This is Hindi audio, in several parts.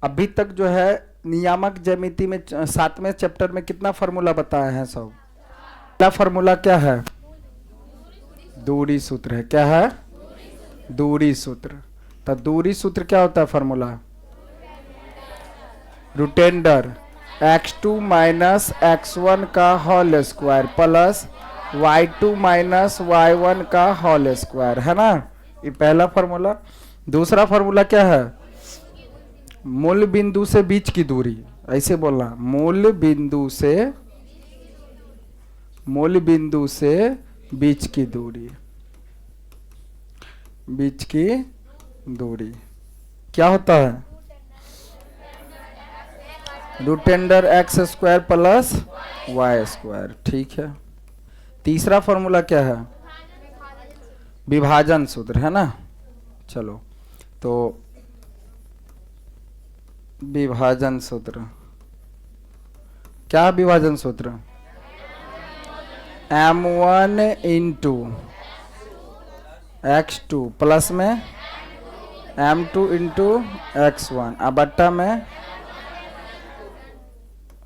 अभी तक जो है नियामक ज्यामिति में 7वें चैप्टर में कितना फार्मूला बताया है सब? पहला फार्मूला क्या है? दूरी सूत्र है। क्या है? दूरी सूत्र। तो दूरी सूत्र क्या होता है फार्मूला? रूटेंडर x2 माइनस x1 का whole square plus y2 minus y1 का होल स्क्वायर, है ना? ये पहला फार्मूला। दूसरा फार्मूला क्या है? मूल बिंदु से बीच की दूरी। ऐसे बोलना, मूल बिंदु से बीच की दूरी। बीच की दूरी क्या होता है? Root under X square plus Y square. ठीक है। तीसरा फॉर्मूला क्या है? विभाजन सूत्र, है ना? चलो, तो विभाजन सूत्र क्या है? विभाजन सूत्र m1 इंटू x2 प्लस में m2 इंटू x1 अब बट्टा में,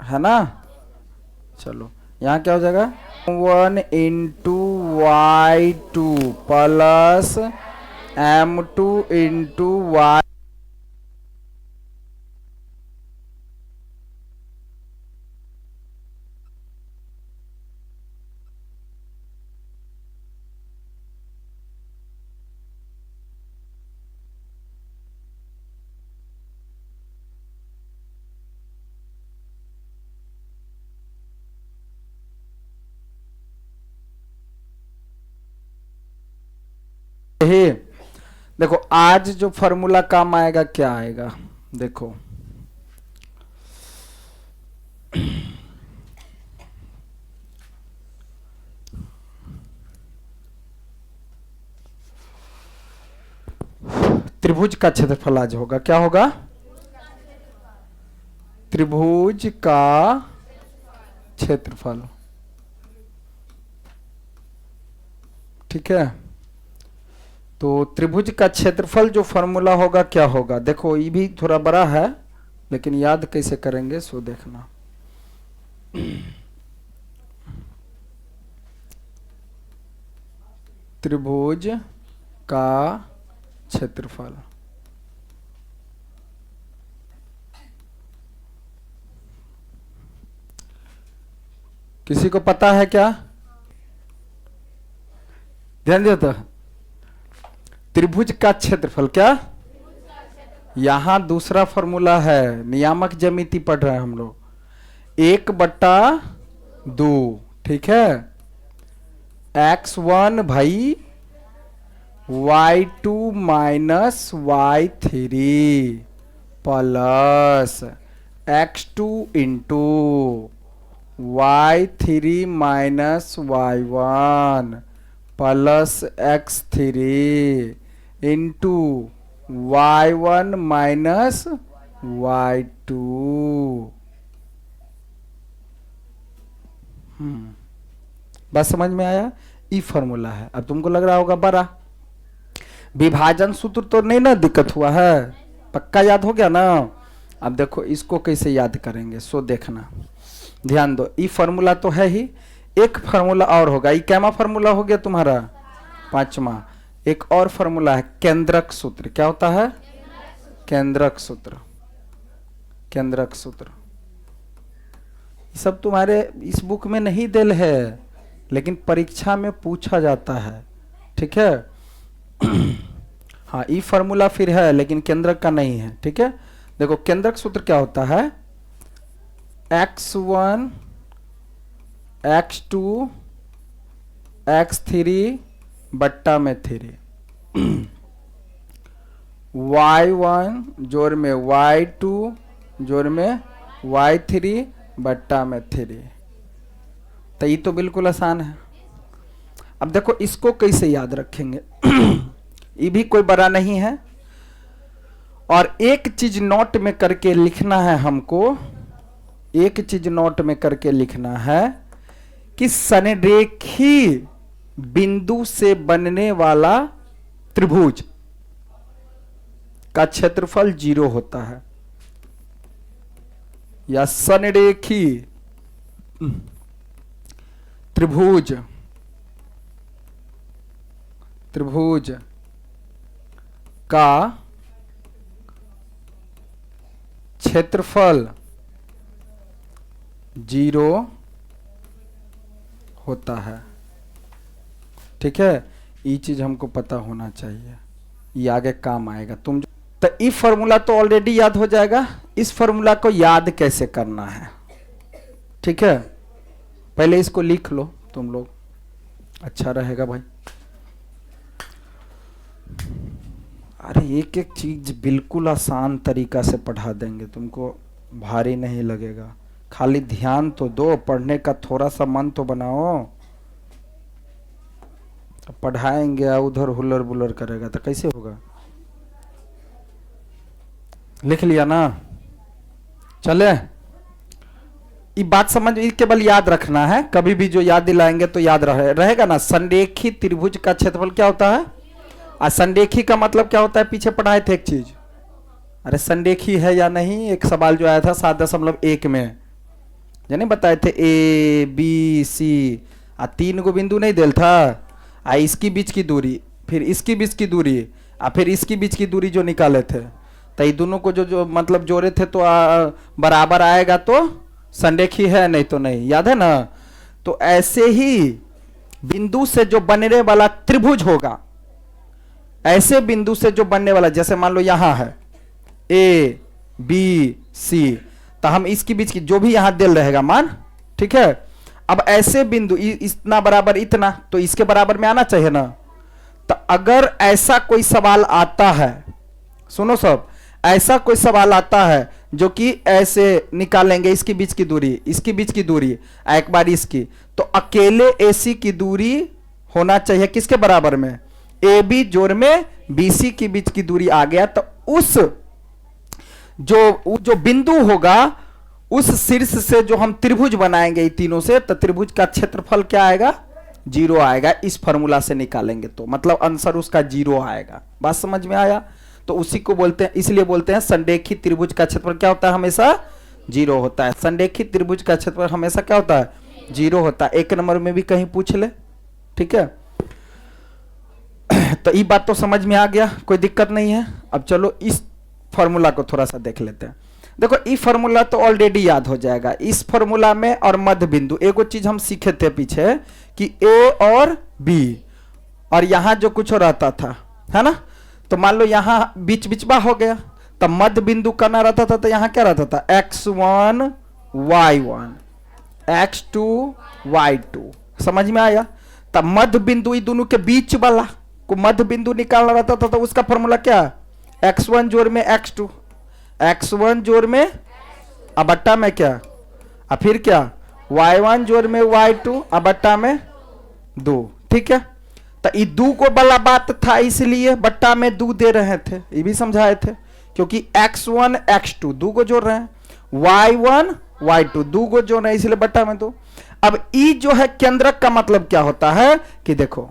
है ना? चलो, यहाँ क्या हो जाएगा? 1 into y2 plus m2 into y। देखो आज जो फॉर्मूला काम आएगा क्या आएगा? देखो, त्रिभुज का क्षेत्रफल आज होगा। क्या होगा? त्रिभुज का क्षेत्रफल। ठीक है। तो त्रिभुज का क्षेत्रफल जो फॉर्मूला होगा क्या होगा? देखो, ये भी थोड़ा बड़ा है लेकिन याद कैसे करेंगे सो देखना। त्रिभुज का क्षेत्रफल किसी को पता है क्या? ध्यान दियो तो। त्रिभुज का क्षेत्रफल क्या? यहां दूसरा फॉर्मूला है, नियामक ज्यामिति पढ़ रहे हैं हम लोग, 1/2। ठीक है। x1 भाई y2 minus y3 plus x2 into y3 minus y1 plus x3 into y1 minus y2। बस समझ में आया? ई फॉर्मूला है। अब तुमको लग रहा होगा बड़ा, विभाजन सूत्र तो नहीं ना दिक्कत हुआ है, पक्का याद हो गया ना? अब देखो इसको कैसे याद करेंगे सो देखना, ध्यान दो। ई फॉर्मूला तो है ही, एक फार्मूला और होगा। ये कैमा फार्मूला हो गया तुम्हारा? 5वां। एक और फार्मूला है केंद्रक सूत्र। क्या होता है? केंद्रक सूत्र। केंद्रक सूत्र सब तुम्हारे इस बुक में नहीं दिल है लेकिन परीक्षा में पूछा जाता है। ठीक है। हाँ, ई फार्मूला फिर है लेकिन केंद्रक का नहीं है। ठीक है। देखो केंद्रक सूत्र क्या होता है? x1 x2 x3 बट्टा में 3 y1 जोड़ में y2 जोड़ में y3 बट्टा में 3। तो ये तो बिल्कुल आसान है। अब देखो इसको कैसे याद रखेंगे? ये भी कोई बड़ा नहीं है, और एक चीज नोट में करके लिखना है हमको। एक चीज नोट में करके लिखना है कि संरेखी बिंदु से बनने वाला त्रिभुज का क्षेत्रफल 0 होता है। या संरेखी त्रिभुज त्रिभुज का क्षेत्रफल 0 होता है। ठीक है, ये चीज हमको पता होना चाहिए, ये आगे काम आएगा। तुम तो ये फॉर्मूला तो ऑलरेडी याद हो जाएगा, इस फॉर्मूला को याद कैसे करना है। ठीक है, पहले इसको लिख लो तुम लोग, अच्छा रहेगा भाई। अरे एक एक चीज बिल्कुल आसान तरीका से पढ़ा देंगे, तुमको भारी नहीं लगेगा। खाली ध्यान तो दो, पढ़ने का थोड़ा सा मन तो बनाओ। पढ़ाएंगे उधर हुलर बुलर करेगा तो कैसे होगा। लिख लिया ना, चले। ये बात समझ, केवल याद रखना है, कभी भी जो याद दिलाएंगे तो याद रहेगा ना। संरेखी त्रिभुज का क्षेत्रफल क्या होता है, और संरेखी का मतलब क्या होता है, पीछे पढ़ाए थे एक चीज। अरे संरेखी है या नहीं, एक सवाल जो आया था 7.1 में, यानी बताए थे ए बी सी, 3 गो बिंदु नहीं दिल था, इसकी बीच की दूरी, फिर इसकी बीच की दूरी, फिर इसकी बीच की दूरी जो निकाले थे, तो ये दोनों को जो मतलब जोड़े थे तो बराबर आएगा तो संरेखी है, नहीं तो नहीं। याद है ना। तो ऐसे ही बिंदु से जो बनने वाला त्रिभुज होगा, ऐसे बिंदु से जो बनने वाला, जैसे मान लो यहां है ए बी सी, तो हम इसके बीच की जो भी यहां दिल रहेगा मान, ठीक है। अब ऐसे बिंदु इतना बराबर इतना, तो इसके बराबर में आना चाहिए ना। तो अगर ऐसा कोई सवाल आता है, सुनो सब, ऐसा कोई सवाल आता है जो कि ऐसे निकालेंगे इसके बीच की दूरी, इसके बीच की दूरी, एक बार इसकी, तो अकेले एसी की दूरी होना चाहिए किसके बराबर में, ए बी जोड़ में बीसी के बीच की दूरी आ गया। तो उस जो बिंदु होगा, उस शीर्ष से जो हम त्रिभुज बनाएंगे तीनों से, तो त्रिभुज का क्षेत्रफल क्या आएगा, 0 आएगा। इस फॉर्मूला से निकालेंगे तो मतलब आंसर उसका 0 आएगा। बात समझ में आया। तो उसी को बोलते हैं, इसलिए बोलते हैं संरेखी त्रिभुज का क्षेत्रफल क्या होता है, हमेशा 0 होता है। संरेखी त्रिभुज का क्षेत्रफल हमेशा क्या होता है, 0 होता है। 1 नंबर में भी कहीं पूछ ले, ठीक है। तो ये बात तो समझ में आ गया, कोई दिक्कत नहीं है। अब चलो इस फॉर्मूला को थोड़ा सा देख लेते हैं। देखो ये फॉर्मूला तो ऑलरेडी याद हो जाएगा। इस फॉर्मूला में और मध्य बिंदु, एक चीज हम सीखे थे पीछे कि ए और बी, और यहां जो कुछ रहता था, है ना। तो मान लो यहां बीच बीचबा हो गया, तो मध्य बिंदु करना रहता था, तो यहां क्या रहता था, x1 y1 x2 y2। समझ में आया। तब मध्य बिंदु दोनों के बीच वाला को मध्य बिंदु निकालना रहता था, तो उसका फॉर्मूला क्या, x1 जोड़ में x2, x1 जोड़ में बट्टा में क्या, फिर क्या y1 जोड़ में y2 बट्टा में 2। ठीक है। तो ये 2 को वाला बात था, इसलिए बट्टा में 2 दे रहे थे, ये भी समझाए थे, क्योंकि x1 x2 2 को जोड़ रहे हैं, y1 y2 2 को जोड़ रहे हैं, इसलिए बट्टा में 2। अब ई जो है केंद्रक का मतलब क्या होता है कि देखो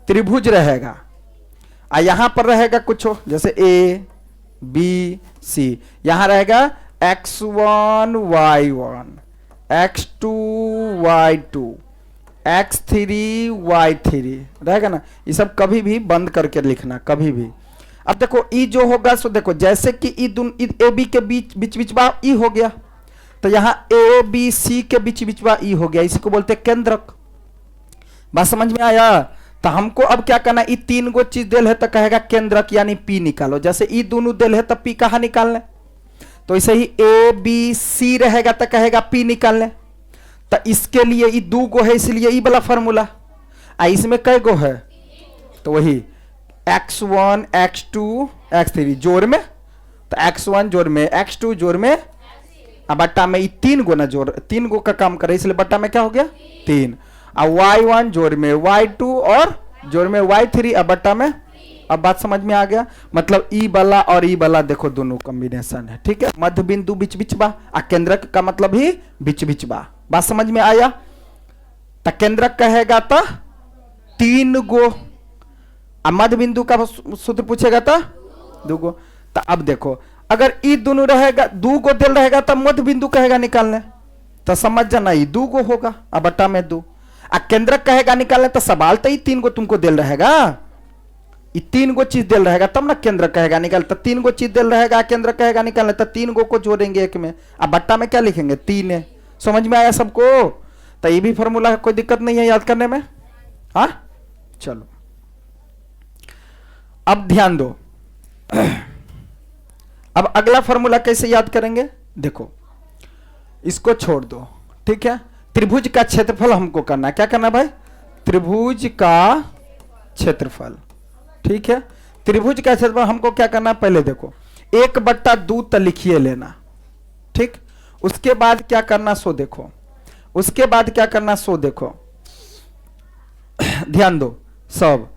त्रिभुज रहेगा, यहां पर रहेगा कुछ हो, जैसे ए बी सी, यहां रहेगा x1 y1 x2 y2 x3 y3 रहेगा ना। ये सब कभी भी बंद करके लिखना, कभी भी। अब देखो ई जो होगा, सो देखो जैसे कि ए बी के बीच बीचबा ई हो गया, तो यहां ए बी सी के बीचबा ई हो गया, इसी को बोलते हैं केंद्रक। बात समझ में आया। तो हमको अब क्या करना, ये 3 गो चीज दिल है तो कहेगा केंद्रक यानी पी निकालो। जैसे ये दोनों दिल है तो पी कहां निकालने, तो ऐसे ही ए बी सी रहेगा तो कहेगा पी निकालने। तो इसके लिए ये 2 गो है, इसलिए ये वाला फॉर्मूला। इसमें कई गो है, तो वही x1 x2 x3 जोड़ में, तो x1 जोड़ में x2 जोड़ में बट्टा में 3 गो ना जोड़, 3 गो का काम करे, इसलिए बट्टा में क्या हो गया 3। अब y1 जोड़ में y2 और जोड़ में y3 बट्टा में। अब बात समझ में आ गया। मतलब ई वाला और ई वाला देखो दोनों कॉम्बिनेशन है, ठीक है। मध्य बिंदु बीच बीचबा, केंद्रक का मतलब ही बीच बीचबा। बात समझ में आया। तो केंद्रक कहेगा तो 3 गो, मध्य बिंदु का सूत्र पूछेगा तो 2 गो। तो अब देखो अगर ई दोनों रहेगा, दू को दिल रहेगा तब मध्य बिंदु कहेगा निकालने, तो समझ जाना ई दू को होगा अब बट्टा में दू। आ केंद्रक कहेगा निकालने तो सवाल तो ई तीन को तुमको दिल रहेगा, ये तीन गो चीज दिल रहेगा तब ना केंद्र कहेगा निकाल, तो तीन गो चीज दिल रहेगा केंद्र कहेगा निकालने, तो तीन गो को जोड़ेंगे एक में, अब बट्टा में क्या लिखेंगे तीन है। समझ में आया सबको? तो ये भी फॉर्मूला है, कोई दिक्कत नहीं है याद करने में। हाँ चलो अब ध्यान दो, अब अगला फॉर्मूला कैसे याद करेंगे, देखो इसको छोड़ दो, ठीक है। त्रिभुज का क्षेत्रफल हमको करना है, क्या करना है भाई, त्रिभुज का क्षेत्रफल, ठीक है। त्रिभुज का क्षेत्रफल हमको क्या करना है, पहले देखो 1/2 तो लिखिए लेना, ठीक। उसके बाद क्या करना सो देखो, उसके बाद क्या करना सो देखो, ध्यान दो सब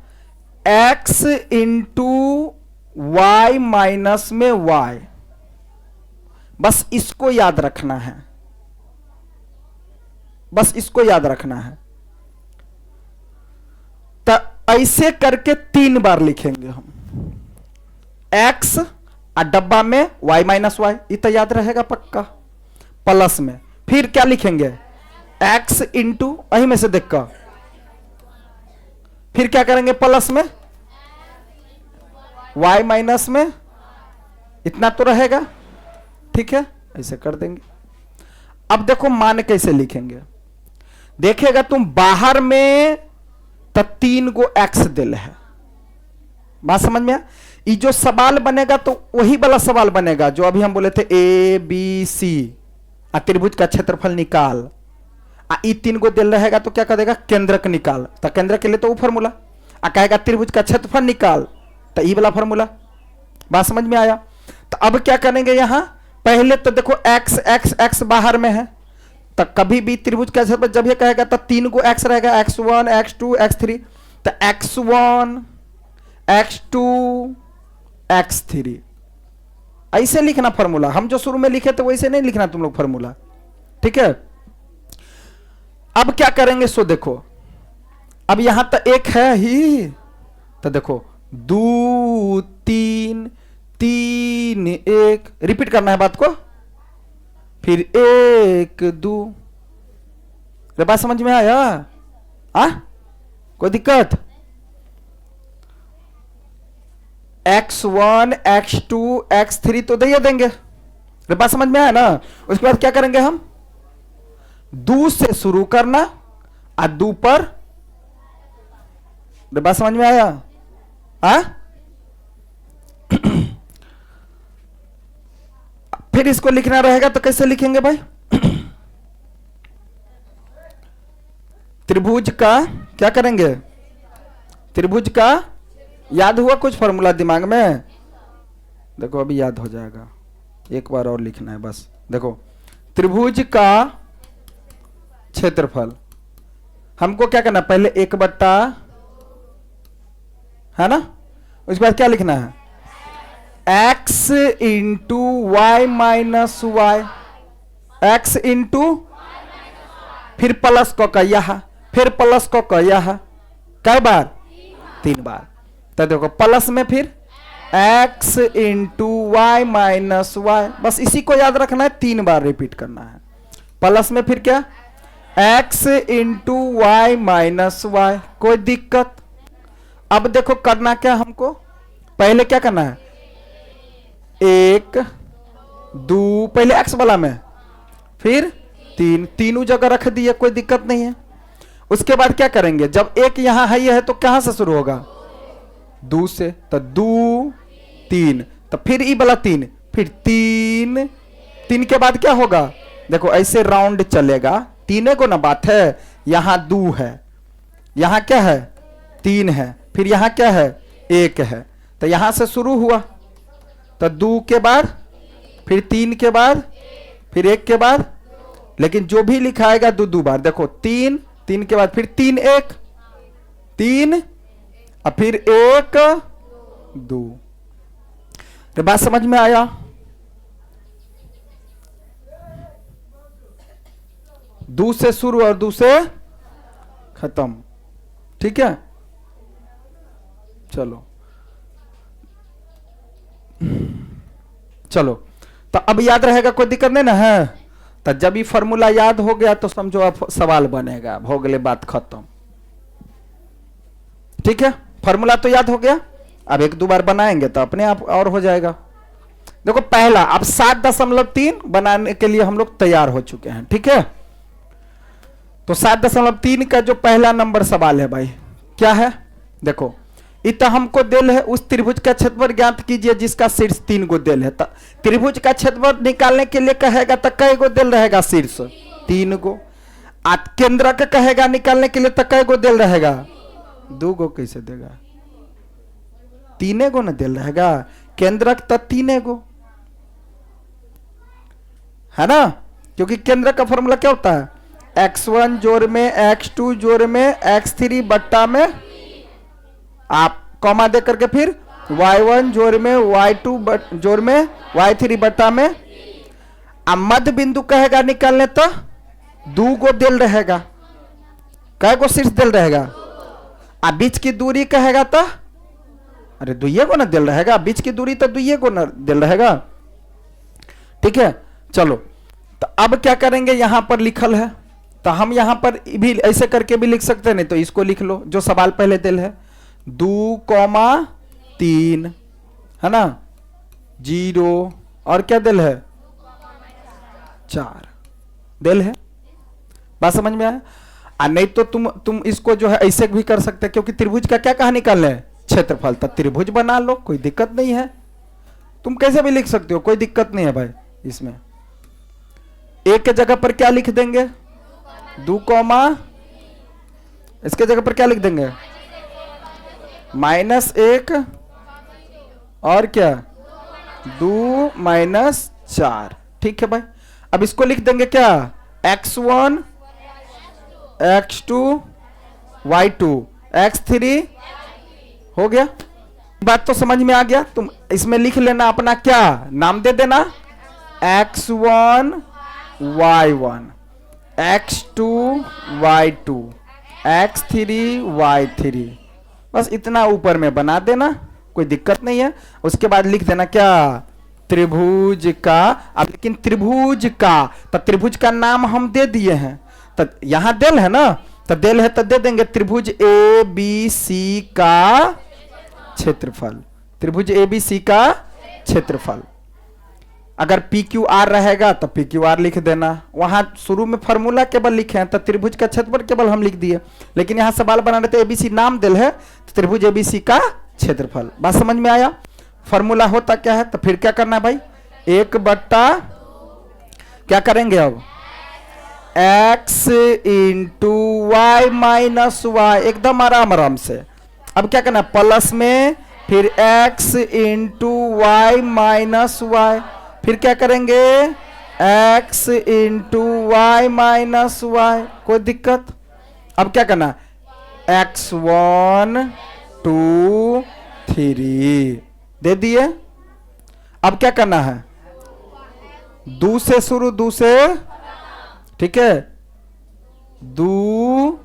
x इंटू वाई माइनस में y, बस इसको याद रखना है, बस इसको याद रखना है। तो ऐसे करके 3 बार लिखेंगे हम, x और डब्बा में y माइनस वाई, ये तो याद रहेगा पक्का, प्लस में फिर क्या लिखेंगे x इंटू, वही में से देखकर फिर क्या करेंगे प्लस में y माइनस में, इतना तो रहेगा, ठीक है, ऐसे कर देंगे। अब देखो मान कैसे लिखेंगे, देखेगा तुम बाहर में तो 3 गो x दिल है, बात समझ में? ये जो सवाल बनेगा तो वही वाला सवाल बनेगा जो अभी हम बोले थे ABC, त्रिभुज का क्षेत्रफल निकाल, ई 3 गो दिल रहेगा तो क्या कर देगा केंद्रक निकाल, तो केंद्र के लिए तो वो फॉर्मूला, कहेगा त्रिभुज का क्षेत्रफल निकाल तो ई वाला फॉर्मूला, बात समझ में आया? तो अब क्या करेंगे यहां, पहले तो देखो x x x बाहर में है, तो कभी भी त्रिभुज का क्षेत्रफल जब ये कहेगा तो 3 गो x रहेगा, x1 x2 x3, तो x1 x2 x3 ऐसे लिखना फॉर्मूला, हम जो शुरू में लिखे थे वैसे नहीं लिखना तुम लोग फॉर्मूला, ठीक है। अब क्या करेंगे सो देखो, अब यहां तो एक है ही, तो देखो 2 3 3 1, रिपीट करना है बात को, फिर 1 2, बात समझ में आया? कोई दिक्कत? x1 x2 x3 तो दे देंगे, बात समझ में आया ना? उसके बाद क्या करेंगे हम, 2 से शुरू करना और 2 पर, बात समझ में आया? फिर इसको लिखना रहेगा तो कैसे लिखेंगे भाई, त्रिभुज का क्या करेंगे, त्रिभुज का, याद हुआ कुछ फॉर्मूला दिमाग में? देखो अभी याद हो जाएगा, एक बार और लिखना है बस। देखो त्रिभुज का क्षेत्रफल हमको क्या करना, पहले 1/, है ना, उसके बाद क्या लिखना है x into y minus y, x into फिर प्लस को का यहां, फिर प्लस को का यहां, कई बार 3 बार। तो देखो प्लस में फिर x into y minus y, बस इसी को याद रखना है, 3 बार रिपीट करना है। प्लस में फिर क्या x into y minus y, कोई दिक्कत? अब देखो करना क्या हमको, पहले क्या करना है 1 2, पहले x वाला में, फिर 3, तीनों जगह रख दिए, कोई दिक्कत नहीं है। उसके बाद क्या करेंगे, जब एक यहां है तो कहां से शुरू होगा 2 से, तो 2 3, तो फिर ई वाला 3, फिर 3 3 के बाद क्या होगा, देखो ऐसे राउंड चलेगा, 3 को ना बात है, यहां 2 है, यहां क्या है 3 है, फिर यहां क्या है 1 है, तो यहां से शुरू हुआ, तो 2 के बाद फिर 3 के बाद फिर 1 के बाद, लेकिन जो भी लिखाएगा 2 बार, देखो 3 3 के बाद फिर 3 1 3 और फिर 1 2, तो बात समझ में आया? दो से शुरू और 2 से खत्म, ठीक है। चलो चलो, तो अब याद रहेगा, कोई दिक्कत नहीं ना है। तो जब ये फॉर्मूला याद हो गया तो समझो अब सवाल बनेगा, हो गए बात खत्म। ठीक है, फॉर्मूला तो याद हो गया, अब एक दो बार बनाएंगे तो अपने आप और हो जाएगा। देखो पहला, अब 7.3 बनाने के लिए हम लोग तैयार हो चुके हैं। ठीक है, तो 7.3 का जो पहला नंबर सवाल है भाई, क्या है? देखो, इतना हमको दिल है, उस त्रिभुज का क्षेत्रफल ज्ञात कीजिए जिसका शीर्ष 3 गो दिल है। त्रिभुज का क्षेत्रफल निकालने के लिए कहेगा तो कई गो दिल रहेगा? शीर्ष 3 गो। केंद्र का कहेगा निकालने के लिए तो कई गो दिल रहेगा? 2 गो। कैसे देगा? 3 गो ना दिल रहेगा, केंद्रक तो 3 गो है ना, क्योंकि केंद्र का फॉर्मूला क्या होता है? x1 जोड़ में x2 जोड़ में x3 बट्टा में आप कॉमा दे करके फिर y1 जोड़ में y2 जोड़ में y3 बट्टा में। अब मध्य बिंदु कहेगा निकालने तो 2 गो दिल रहेगा, कै गो शीर्ष दिल रहेगा? अब बीच की दूरी कहेगा तो अरे 2 गो ना दिल रहेगा, बीच की दूरी तो 2 गो ना दिल रहेगा। ठीक है, चलो, तो अब क्या करेंगे? यहां पर लिखल है तो हम यहां पर भी ऐसे करके भी लिख सकते हैं, नहीं तो इसको लिख लो जो सवाल पहले दिल है, 2,3 है ना, 0 और क्या दिल है? 4 दिल है। बात समझ में आया? नहीं तो तुम इसको जो है ऐसे भी कर सकते हैं, क्योंकि त्रिभुज का क्या कहा निकालना है? क्षेत्रफल। तो त्रिभुज बना लो, कोई दिक्कत नहीं है, तुम कैसे भी लिख सकते हो, कोई दिक्कत नहीं है भाई इसमें। एक के जगह पर क्या लिख देंगे? 2 कॉमा, इसके जगह पर क्या लिख देंगे? -1 और क्या? 2 - 4। ठीक है भाई, अब इसको लिख देंगे क्या? x1 x2 y2 x3 हो गया। बात तो समझ में आ गया। तुम इसमें लिख लेना अपना क्या नाम दे देना, x1 y1 x2 y2 x3 y3, बस इतना ऊपर में बना देना, कोई दिक्कत नहीं है। उसके बाद लिख देना क्या? त्रिभुज का। अब लेकिन त्रिभुज का, तो त्रिभुज का नाम हम दे दिए हैं, तो यहां दिल है ना, तो दिल है तो दे देंगे त्रिभुज ABC का क्षेत्रफल। त्रिभुज ABC का क्षेत्रफल। अगर PQR रहेगा तो PQR लिख देना। वहां शुरू में फॉर्मूला केवल लिखे हैं तो त्रिभुज का क्षेत्रफल केवल हम लिख दिए, लेकिन यहां सवाल बना रहे थे ABC नाम दिल है तो त्रिभुज ABC का क्षेत्रफल। बात समझ में आया? फॉर्मूला होता क्या है, तो फिर क्या करना है भाई? 1 बट्टा क्या करेंगे अब? x into y minus y, एकदम आराम आराम से। अब क्या करना? प्लस में फिर x into y minus y, फिर क्या करेंगे? x into y minus y, कोई दिक्कत? अब क्या करना? x1 2 3 दे दिए। अब क्या करना है? 2 से शुरू, 2 से, ठीक है, 2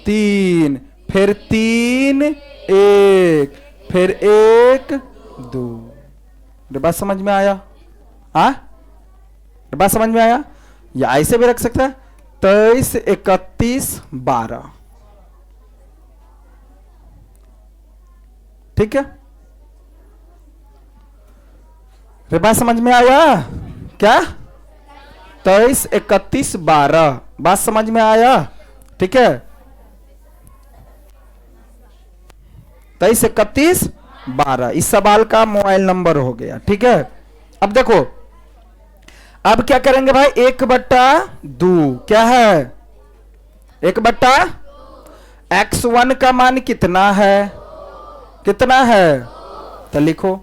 3 फिर 3 1 फिर 1 2। बात समझ में आया? हाँ, बात समझ में आया? या ऐसे भी रख सकता है 23 31 12। ठीक है, बात समझ में आया क्या? 23 31 12, बात समझ में आया? ठीक है, 23 31 12 इस सवाल का मोबाइल नंबर हो गया। ठीक है, अब देखो, अब क्या करेंगे भाई? 1/2 क्या है? 1/, x1 का मान कितना है? कितना है? तो लिखो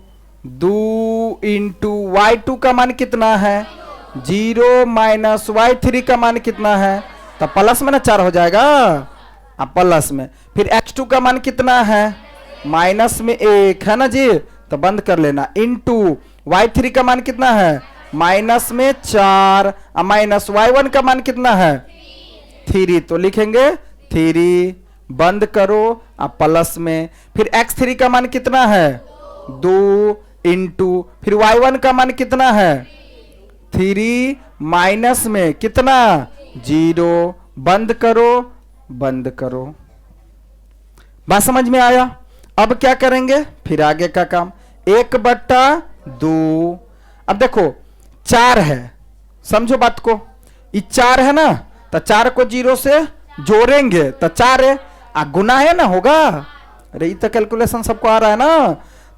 2 इंटू y2 का मान कितना है? 0 माइनस y3 का मान कितना है? तो प्लस में ना 4 हो जाएगा, अब प्लस में फिर x2 का मान कितना है? माइनस में 1 है ना जी, तो बंद कर लेना। इंटू y3 का मान कितना है? माइनस में 4, और माइनस y1 का मान कितना है? 3, तो लिखेंगे 3, बंद करो, अब प्लस में फिर x3 का मान कितना है? 2, इंटू फिर y1 का मान कितना है 3 माइनस में कितना 0, बंद करो बंद करो। बात समझ में आया? अब क्या करेंगे फिर आगे का काम 1/2। अब देखो 4 है, समझो बात को, ये 4 है ना, तो 4 को 0 से जोड़ेंगे तो 4 है, गुना है ना होगा। अरे ये तो कैलकुलेशन सबको आ रहा है ना।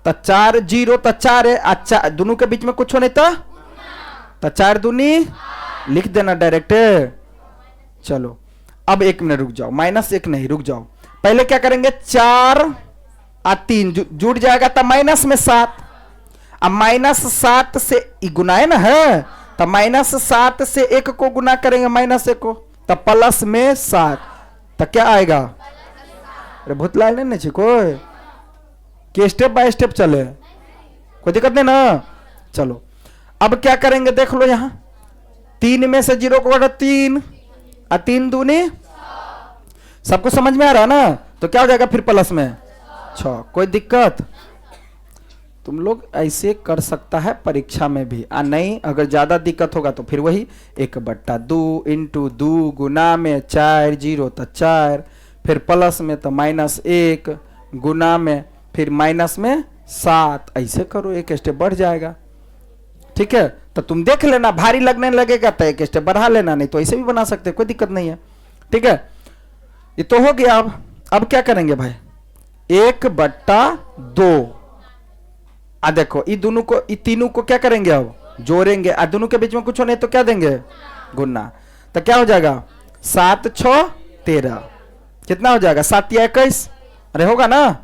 तो 4 0 तो 4 है, अच्छा दोनों के बीच में कुछ होने तो 4 दूनी लिख देना डायरेक्ट। चलो अब 1 मिनट रुक जाओ, -1 नहीं, रुक जाओ। पहले क्या करेंगे 4 और 3 जुड़ जाएगा तो माइनस में 7। अब -7 से गुना है ना, है तो -7 से 1 को गुना करेंगे -1 को तो प्लस में 7, तो क्या आएगा? अरे भूतला लेने चाहिए कोई कि स्टेप बाय स्टेप चले, कोई दिक्कत नहीं ना। चलो अब क्या करेंगे देख लो, यहां 3 में से 0 को घटा 3 और 3 दूनी, सबको समझ में आ रहा है ना? तो क्या हो जाएगा फिर प्लस में 6। कोई दिक्कत? तुम लोग ऐसे कर सकता है परीक्षा में भी, नहीं अगर ज्यादा दिक्कत होगा तो फिर वही 1/2 इंटू 2 गुना में 4 0 तो 4, फिर प्लस में तो -1 गुना में फिर माइनस में 7, ऐसे करो, एक स्टेप बढ़ जाएगा। ठीक है, तो तुम देख लेना, भारी लगने लगेगा तो एक स्टेप बढ़ा लेना, नहीं तो ऐसे भी बना सकते, कोई दिक्कत नहीं है। ठीक है, ये तो हो गया। अब क्या करेंगे भाई 1/2। देखो ये दोनों को, ये तीनों को क्या करेंगे अब जोड़ेंगे, दोनों के बीच में कुछ नहीं तो क्या देंगे गुना, तो क्या हो जाएगा 7 6 13, कितना हो जाएगा 7 या 21, अरे होगा ना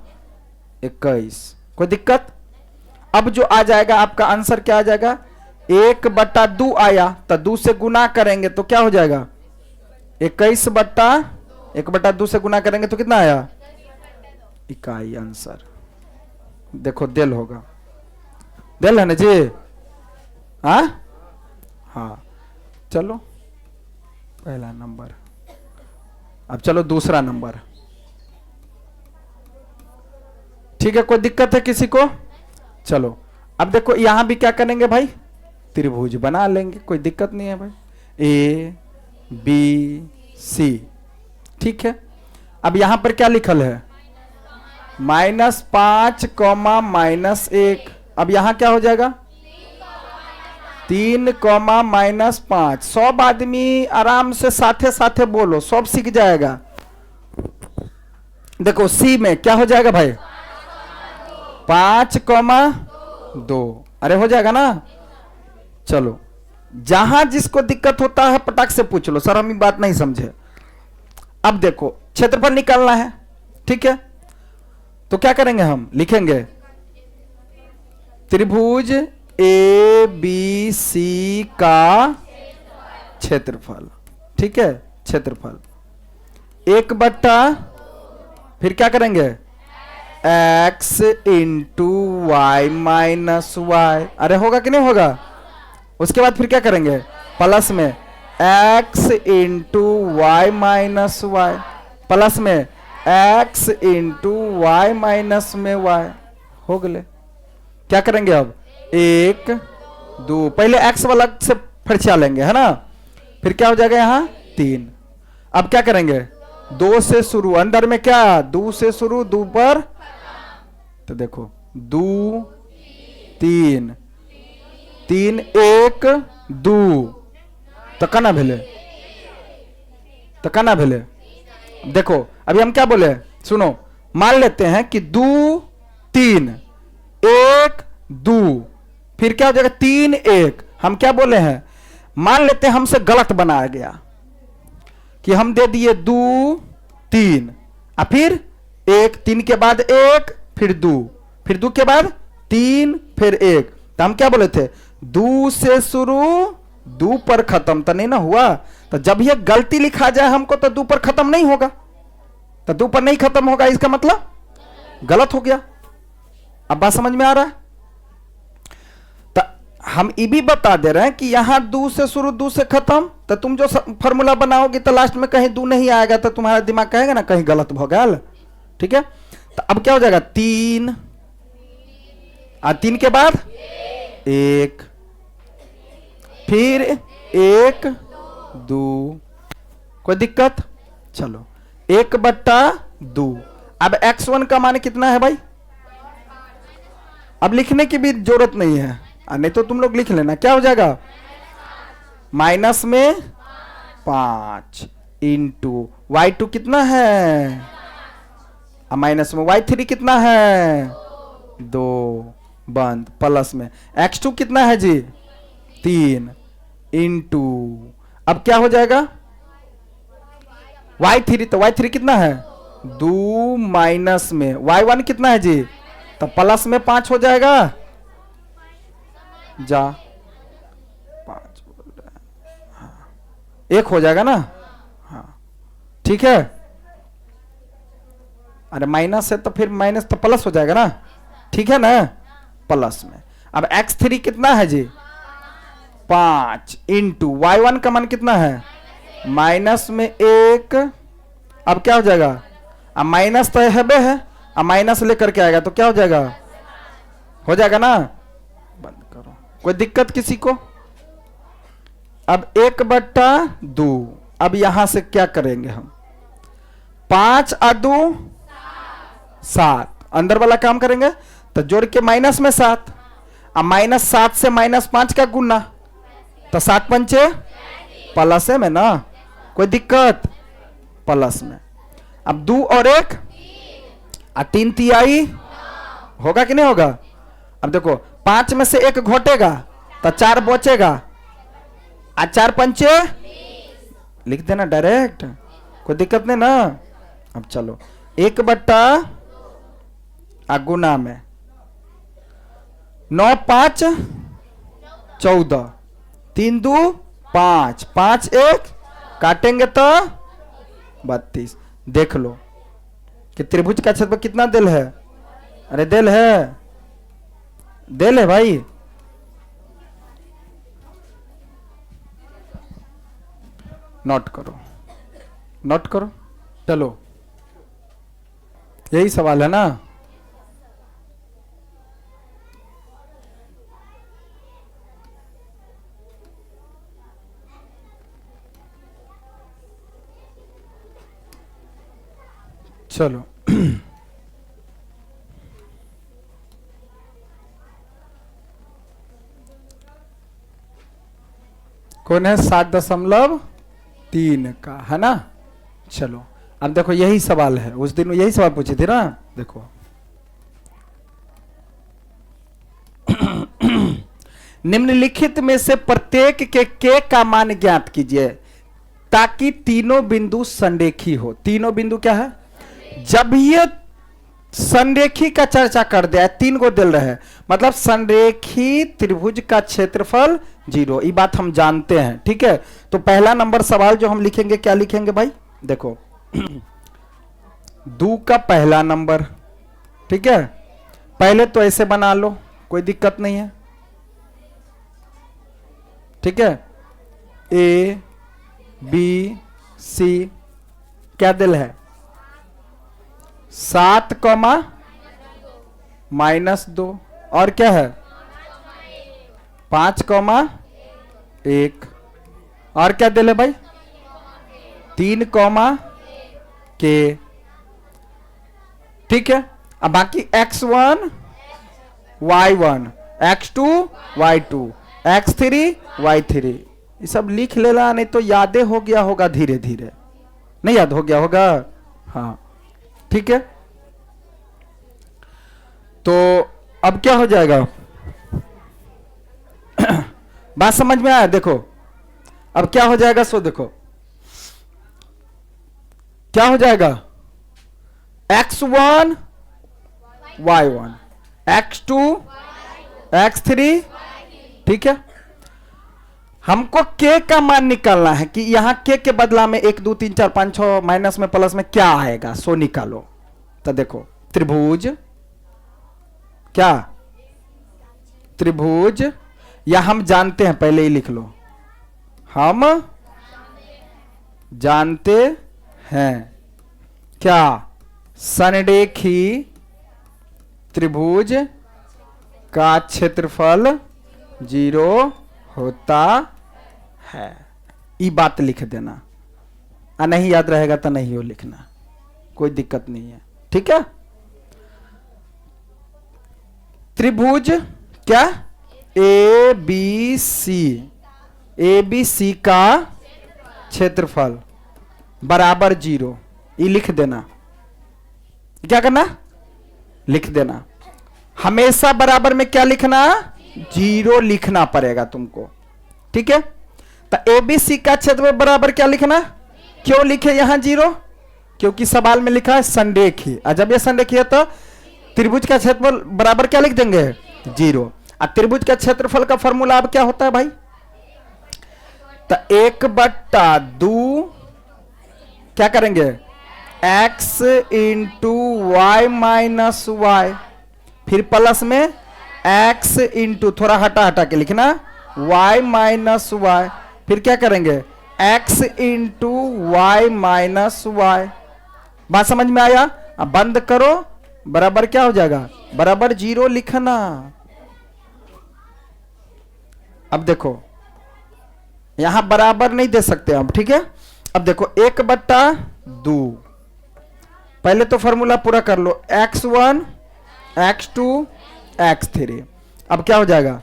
21। कोई दिक्कत? अब जो आ जाएगा आपका आंसर क्या आ जाएगा 1/2 आया, तो 2 से गुना करेंगे तो क्या हो जाएगा 21/1/2 से गुना करेंगे तो कितना आया इकाई। आंसर देखो दिल होगा, दिल है ना जी? हाँ चलो पहला नंबर। अब चलो दूसरा नंबर। ठीक है, कोई दिक्कत है किसी को? चलो अब देखो यहां भी क्या करेंगे भाई त्रिभुज बना लेंगे, कोई दिक्कत नहीं है भाई, A B C। ठीक है, अब यहां पर क्या लिखल है -5, -1। अब यहां क्या हो जाएगा 3, -5। सब आदमी आराम से साथे साथे बोलो, सब सीख जाएगा। देखो C में क्या हो जाएगा भाई 5, 2, अरे हो जाएगा ना। चलो जहां जिसको दिक्कत होता है पटाख से पूछ लो, सर हम ये बात नहीं समझे। अब देखो क्षेत्रफल निकालना है, ठीक है, तो क्या करेंगे हम लिखेंगे त्रिभुज ABC का क्षेत्रफल। ठीक है, क्षेत्रफल 1/, फिर क्या करेंगे x into y minus y, अरे होगा कि नहीं होगा? उसके बाद फिर क्या करेंगे प्लस में x into y minus y, plus में x इंटू वाई माइनस में y। हो गए। क्या करेंगे अब 1 2, पहले x वाला से फर्चा लेंगे है ना, फिर क्या हो जाएगा यहाँ 3। अब क्या करेंगे 2 से शुरू, अंदर में क्या 2 से शुरू 2 पर, तो देखो 2 3 3 1 2, तो कना भेले, तो कना भेले। देखो अभी हम क्या बोले सुनो, मान लेते हैं कि 2 3 1 2, फिर क्या हो जाएगा 3 1। हम क्या बोले हैं, मान लेते हैं हमसे गलत बनाया गया कि हम दे दिए 2 3 और फिर 1, 3 के बाद 1 फिर 2, फिर 2 के बाद 3 फिर 1, तो हम क्या बोले थे 2 से शुरू 2 पर खत्म, तो नहीं ना हुआ। तो जब ये गलती लिखा जाए हमको तो 2 पर खत्म नहीं होगा, तो 2 पर नहीं खत्म होगा, इसका मतलब गलत हो गया। अब बात समझ में आ रहा है? तो हम ये भी बता दे रहे हैं कि यहां 2 से शुरू 2 से खत्म, तो तुम जो फॉर्मूला बनाओगे तो लास्ट में कहीं 2 नहीं आएगा, तो तुम्हारा दिमाग कहेगा ना कहीं गलत हो गया। ठीक है, तो अब क्या हो जाएगा 3 3 के बाद 1, फिर 1 2, कोई दिक्कत? चलो 1/2। अब x1 का मान कितना है भाई? अब लिखने की भी जरूरत नहीं है, नहीं तो तुम लोग लिख लेना। क्या हो जाएगा? माइनस में 5 इंटू y2 कितना है? अब माइनस में y3 कितना है? 2 बंद, प्लस में x2 कितना है जी? 3 इंटू, अब क्या हो जाएगा? y3, तो y3 कितना है? 2 माइनस में y1 कितना है जी? तो प्लस में 5 हो जाएगा। जा 5 बोल रहा है, हाँ 1 हो जाएगा ना? हाँ ठीक है। अरे माइनस है तो फिर माइनस तो प्लस हो जाएगा ना, ठीक है ना? प्लस में अब x3 कितना है जी? 5 इंटू y1 का मान कितना है? माइनस में 1। अब क्या हो जाएगा? अब माइनस तो है बे है, अब माइनस लेकर के आएगा तो क्या हो जाएगा? हो जाएगा ना? बंद करो, कोई दिक्कत किसी को? अब 1/2। अब यहां से क्या करेंगे हम? 5 और 2 7, अंदर वाला काम करेंगे तो जोड़ के माइनस में 7। अब -7 से -5 का गुना, तो 7 पंचे प्लस में ना, कोई दिक्कत? प्लस में। अब 2 और 1 और 3 तिहाई होगा कि नहीं होगा? अब देखो 5 में से 1 घटेगा तो 4 बचेगा, और 4 पंचे लिख देना डायरेक्ट, कोई दिक्कत नहीं ना। अब चलो 1/, गुना में 9 5 14, 3 2 5, 5 1 काटेंगे तो 32। देख लो कि त्रिभुज का क्षेत्रफल कितना दिल है? अरे दिल है, दिल है भाई। नोट करो, नोट करो। चलो यही सवाल है ना? चलो कौन है? 7.3 का है ना? चलो अब देखो यही सवाल है, उस दिन यही सवाल पूछे थे ना। देखो निम्नलिखित में से प्रत्येक के का मान ज्ञात कीजिए ताकि तीनों बिंदु संरेखी हो। तीनों बिंदु क्या है? जब ये संरेखी का चर्चा कर दिया, 3 को दिल रहे, मतलब संरेखी त्रिभुज का क्षेत्रफल 0, ये बात हम जानते हैं, ठीक है? तो पहला नंबर सवाल जो हम लिखेंगे, क्या लिखेंगे भाई? देखो 2 का पहला नंबर, ठीक है? पहले तो ऐसे बना लो, कोई दिक्कत नहीं है, ठीक है? A B C क्या दिल है? 7, -2, और क्या है? 5, 1, और क्या दिल है भाई? 3, K, ठीक है? अब बाकी x1 y1, x2 y2, x3 y3, ये सब लिख लेना, नहीं तो यादें हो गया होगा धीरे धीरे। नहीं याद हो गया होगा? हाँ ठीक है। तो अब क्या हो जाएगा? बात समझ में आया? देखो अब क्या हो जाएगा, सो देखो क्या हो जाएगा? x1 y1, x2 x3, ठीक है? हमको k का मान निकालना है कि यहां k के बदला में 1 2 3 4 5 6 माइनस में प्लस में क्या आएगा, सो निकालो। तो देखो त्रिभुज, क्या त्रिभुज, या हम जानते हैं, पहले ही लिख लो, हम जानते हैं क्या? संरेखी त्रिभुज का क्षेत्रफल 0 होता है। ये बात लिख देना, नहीं याद रहेगा तो नहीं हो लिखना, कोई दिक्कत नहीं है, ठीक है। त्रिभुज क्या ए बी सी का क्षेत्रफल बराबर 0, ये लिख देना। क्या करना, लिख देना। हमेशा बराबर में क्या लिखना, 0 लिखना पड़ेगा तुमको, ठीक है। तो एबीसी का क्षेत्रफल बराबर क्या लिखना, क्यों लिखे यहां 0, क्योंकि सवाल में लिखा है संरेखी, और जब ये संरेखी है तो त्रिभुज का क्षेत्रफल बराबर क्या लिख देंगे 0। और त्रिभुज का क्षेत्रफल का फॉर्मूला अब क्या होता है भाई, तो 1/2 क्या करेंगे x into y minus y, फिर प्लस में x इंटू, थोड़ा हटा हटा के लिखना, y माइनस वाई, फिर क्या करेंगे x into y minus y. बात समझ में आया। अब बंद करो, बराबर क्या हो जाएगा, बराबर 0 लिखना। अब देखो यहां बराबर नहीं दे सकते हम, ठीक है। अब देखो 1/2, पहले तो फॉर्मूला पूरा कर लो, x1 x2 x3, अब क्या हो जाएगा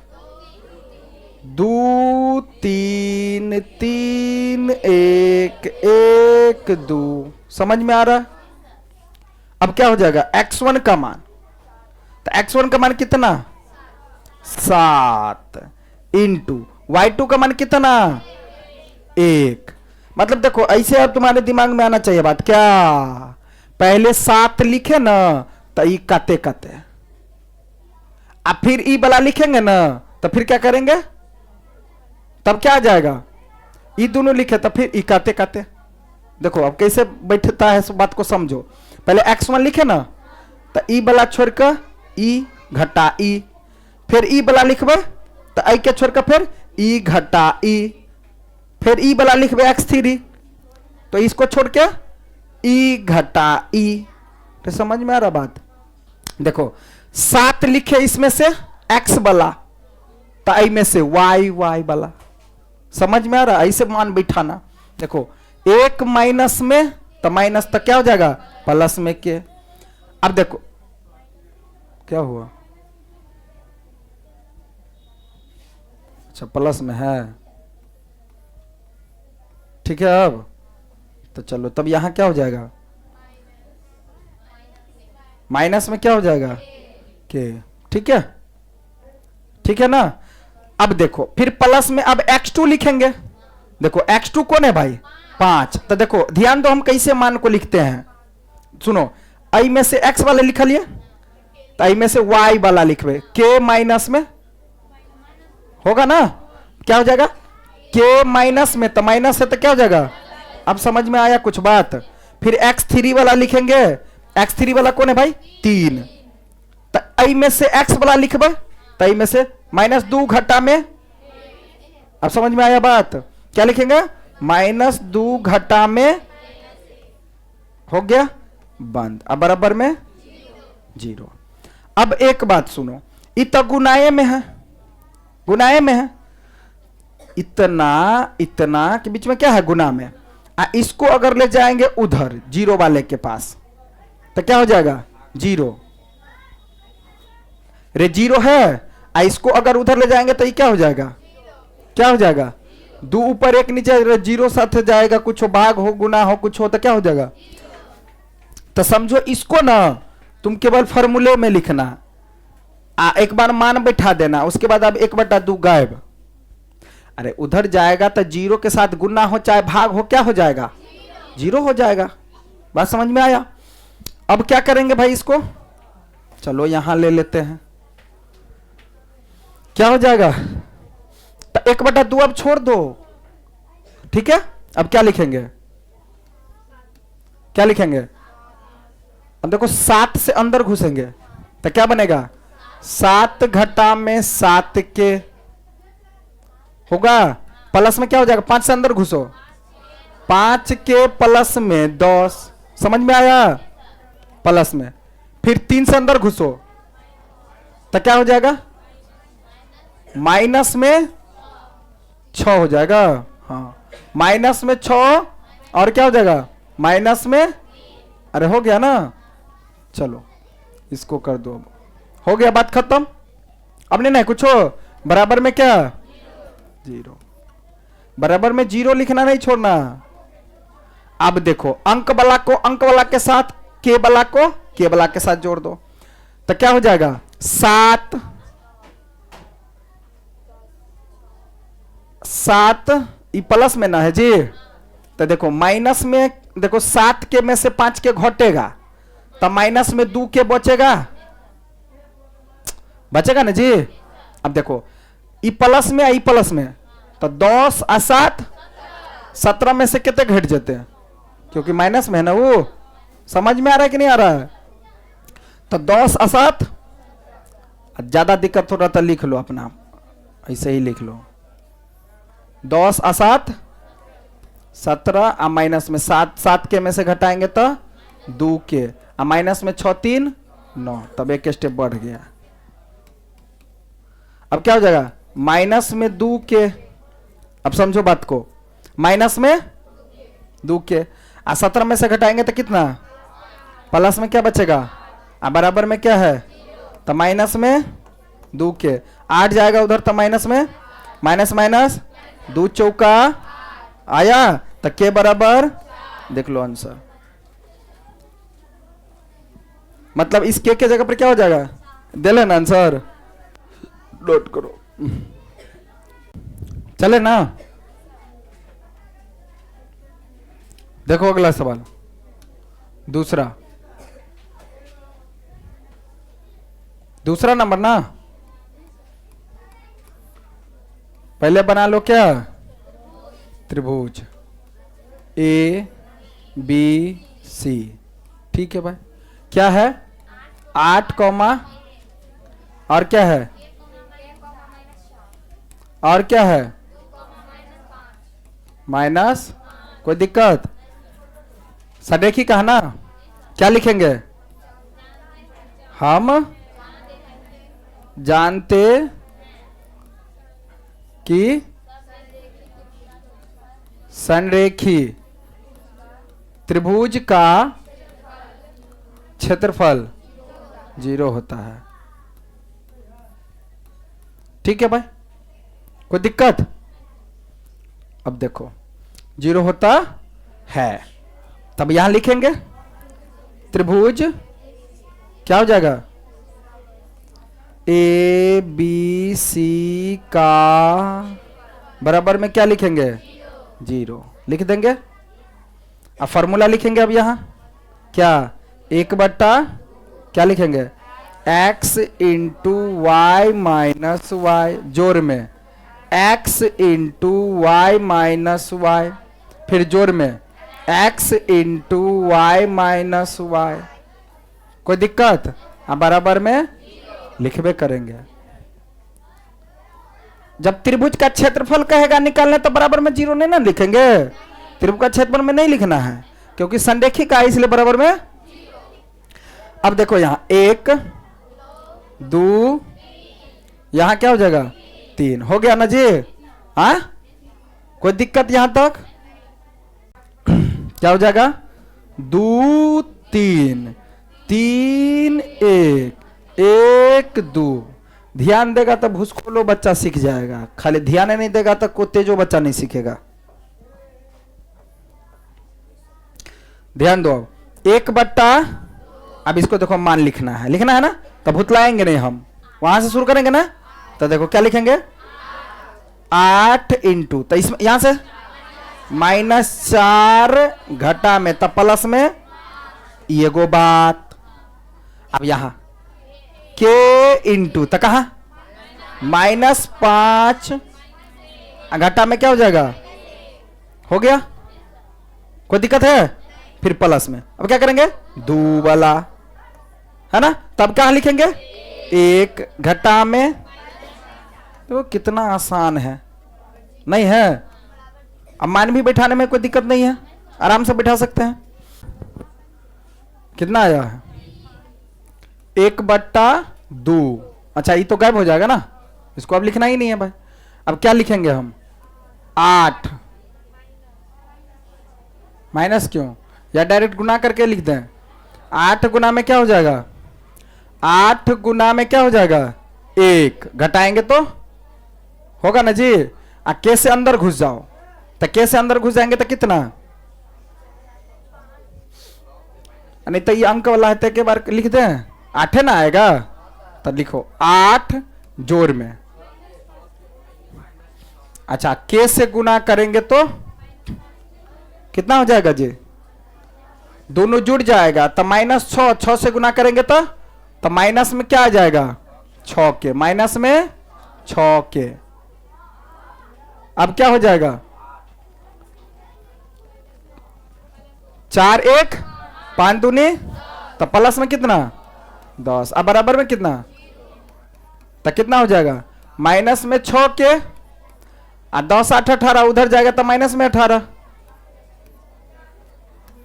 2 3 3 1 1 2, समझ में आ रहा। अब क्या हो जाएगा x1 का मान, तो x1 का मान कितना 7 इंटू y2 का मान कितना 1। मतलब देखो ऐसे अब तुम्हारे दिमाग में आना चाहिए बात, क्या पहले 7 लिखे ना तो ई काते काते, अब फिर ई वाला लिखेंगे ना तो फिर क्या करेंगे, तब क्या आ जाएगा, ई दोनों लिखे तो फिर ई काते काते। देखो अब कैसे बैठता है, बात को समझो। पहले x1 लिखे ना तो ई वाला छोड़कर ई घटा ई, फिर ई वाला लिखबे तो आई के छोड़कर फिर ई घटा ई, फिर ई वाला लिखबे x3, तो इसको छोड़ के ई घटा ई। तो समझ में आ रहा बात। देखो 7 लिखे इसमें से x वाला, तो आई में से y वाला, समझ में आ रहा। ऐसे मान बैठाना। देखो 1 माइनस में तो माइनस तक क्या हो जाएगा प्लस में के। अब देखो क्या हुआ, अच्छा प्लस में है, ठीक है। अब तो चलो तब यहां क्या हो जाएगा, माइनस में क्या हो जाएगा के, ठीक है, ठीक है ना। अब देखो फिर प्लस में अब x2 लिखेंगे। देखो x2 कौन है भाई 5, तो देखो ध्यान दो हम कैसे मान को लिखते हैं, सुनो। आई में से x वाला लिखा लिए, तो आई में से y वाला लिखवे, k माइनस में होगा ना, क्या हो जाएगा k माइनस में, तो माइनस है तो क्या हो जाएगा। अब समझ में आया कुछ बात। फिर x3 वाला लिखेंगे, x3 वाला कौन है भाई 3, तो आई में से x वाला लिखबे, तो आई में से -2 घटा में, अब समझ में आया बात। क्या लिखेंगे -2 घटा में, हो गया बंद। अब बराबर में 0। अब एक बात सुनो, इतना गुनाए में है, गुनाए में है, इतना इतना के बीच में क्या है गुना में, इसको अगर ले जाएंगे उधर 0 वाले के पास तो क्या हो जाएगा 0, रे 0 है। इसको अगर उधर ले जाएंगे तो ये क्या हो जाएगा, क्या हो जाएगा 2 ऊपर 1 नीचे, 0 साथ जाएगा, कुछ हो भाग हो गुना हो कुछ हो तो क्या हो जाएगा। तो समझो इसको ना तुम केवल फॉर्मूले में लिखना, एक बार मान बैठा देना, उसके बाद अब 1/2 गायब। अरे उधर जाएगा तो 0 के साथ गुना हो चाहे भाग हो क्या हो जाएगा 0 हो जाएगा। बात समझ में आया। अब क्या करेंगे भाई इसको, चलो यहां ले लेते हैं, क्या हो जाएगा, तो 1/2 अब छोड़ दो, ठीक है। अब क्या लिखेंगे, क्या लिखेंगे, अब देखो 7 से अंदर घुसेंगे तो क्या बनेगा 7 घटा में 7 के होगा, प्लस में क्या हो जाएगा 5 से अंदर घुसो, 5 के प्लस में 10, समझ में आया, प्लस में। फिर 3 से अंदर घुसो तो क्या हो जाएगा माइनस में 6 हो जाएगा। हाँ, माइनस में 6 और क्या हो जाएगा माइनस में, अरे हो गया ना। चलो इसको कर दो, अब हो गया, बात खत्म। अब नहीं कुछ हो, बराबर में क्या 0, बराबर में 0 लिखना नहीं छोड़ना। अब देखो अंक वाला को अंक वाला के साथ, के वाला को के वाला के साथ जोड़ दो, तो क्या हो जाएगा 7 ई प्लस में ना है जी। तो देखो माइनस में, देखो 7 के में से 5 के घटेगा, तो माइनस में 2 के बचेगा ना जी। अब देखो ई प्लस में ई प्लस में, तो 10 और 7 17 में से कितने घट जाते हैं, क्योंकि माइनस में है ना वो। समझ में आ रहा है कि नहीं आ रहा है? तो 10 और 7, ज्यादा दिक्कत हो रहा था लिख लो अपना, ऐसे ही लिख लो। 10 और 7 17, और माइनस में 7 के में से घटाएंगे तो 2 के, और माइनस में 6 3 9, तब एक स्टेप बढ़ गया। अब क्या हो जाएगा माइनस में 2 के, अब समझो बात को, माइनस में 2 के, और 17 में से घटाएंगे तो कितना, प्लस में क्या बचेगा, और बराबर में क्या है, तो माइनस में 2 के, 8 जाएगा उधर, तो माइनस में माइनस माइनस 2 चौका आया, तो के बराबर, देख लो आंसर। मतलब इस के जगह पर क्या हो जाएगा, दे लेना आंसर, नोट करो, चले ना। देखो अगला सवाल, दूसरा नंबर ना, पहले बना लो क्या, त्रिभुज ए बी सी। ठीक है भाई, क्या है 8 कॉमा, और क्या है, और क्या है माइनस, कोई दिक्कत, सदेखी कहा ना, क्या लिखेंगे, हम जानते कि संरेखी त्रिभुज का क्षेत्रफल 0 होता है। ठीक है भाई, कोई दिक्कत? अब देखो 0 होता है, तब यहां लिखेंगे त्रिभुज, क्या हो जाएगा ए बी सी का बराबर में क्या लिखेंगे 0 लिख देंगे। अब फॉर्मूला लिखेंगे, अब यहां क्या 1/, क्या लिखेंगे x into y minus y, जोर में x into y minus y, फिर जोर में x into y minus y. कोई दिक्कत? अब बराबर में लिखबे करेंगे। जब त्रिभुज का क्षेत्रफल कहेगा निकालने तो बराबर में 0 नहीं ना लिखेंगे, त्रिभुज का क्षेत्रफल में नहीं लिखना है क्योंकि संरेखिक है, इसलिए बराबर में। अब देखो यहां 1 2, यहां क्या हो जाएगा 3, हो गया ना जी। हाँ, कोई दिक्कत यहां तक? क्या हो जाएगा 2 3 3 1 1 2। ध्यान देगा तो भूसकोलो बच्चा सीख जाएगा, खाली ध्यान नहीं देगा तो को तेजो बच्चा नहीं सीखेगा। ध्यान दो, 1/, अब इसको देखो मान लिखना है ना, तो भुतलाएंगे नहीं, हम वहां से शुरू करेंगे ना। तो देखो क्या लिखेंगे 8 इंटू, तो इसमें यहां से -4 घटा में तब प्लस में ये गो बात। अब यहां के इंटू तो कहा -5 घटा में क्या हो जाएगा, हो गया, कोई दिक्कत है? फिर प्लस में, अब क्या करेंगे 2 वाला, है ना, तब क्या लिखेंगे 1 घटा में। तो कितना आसान है, नहीं है? अब मान भी बैठाने में कोई दिक्कत नहीं है, आराम से बैठा सकते हैं। कितना आया है 1/2। अच्छा ये तो गायब हो जाएगा ना, इसको अब लिखना ही नहीं है भाई। अब क्या लिखेंगे हम? 8 माइनस क्यों, या डायरेक्ट गुना करके लिख दें? 8 गुना में क्या हो जाएगा? 8 गुना में क्या हो जाएगा? 1 घटाएंगे तो होगा ना जी। के से अंदर घुस जाओ, तो के से अंदर घुस जाएंगे तो कितना? नहीं तो ये अंक वाला है तो एक बार लिख दें, 8 है ना आएगा, तो लिखो 8 जोड़ में। अच्छा, के से गुना करेंगे तो कितना हो जाएगा जी? दोनों जुड़ जाएगा तो -6, 6 से गुना करेंगे तो माइनस में क्या आ जाएगा? 6 के, माइनस में 6 के। अब क्या हो जाएगा? 4 1 5 दूनी, तो प्लस में कितना? 10। अब बराबर में कितना? तो कितना हो जाएगा? माइनस में 6 के, 10 8 18 उधर जाएगा तो माइनस में 18,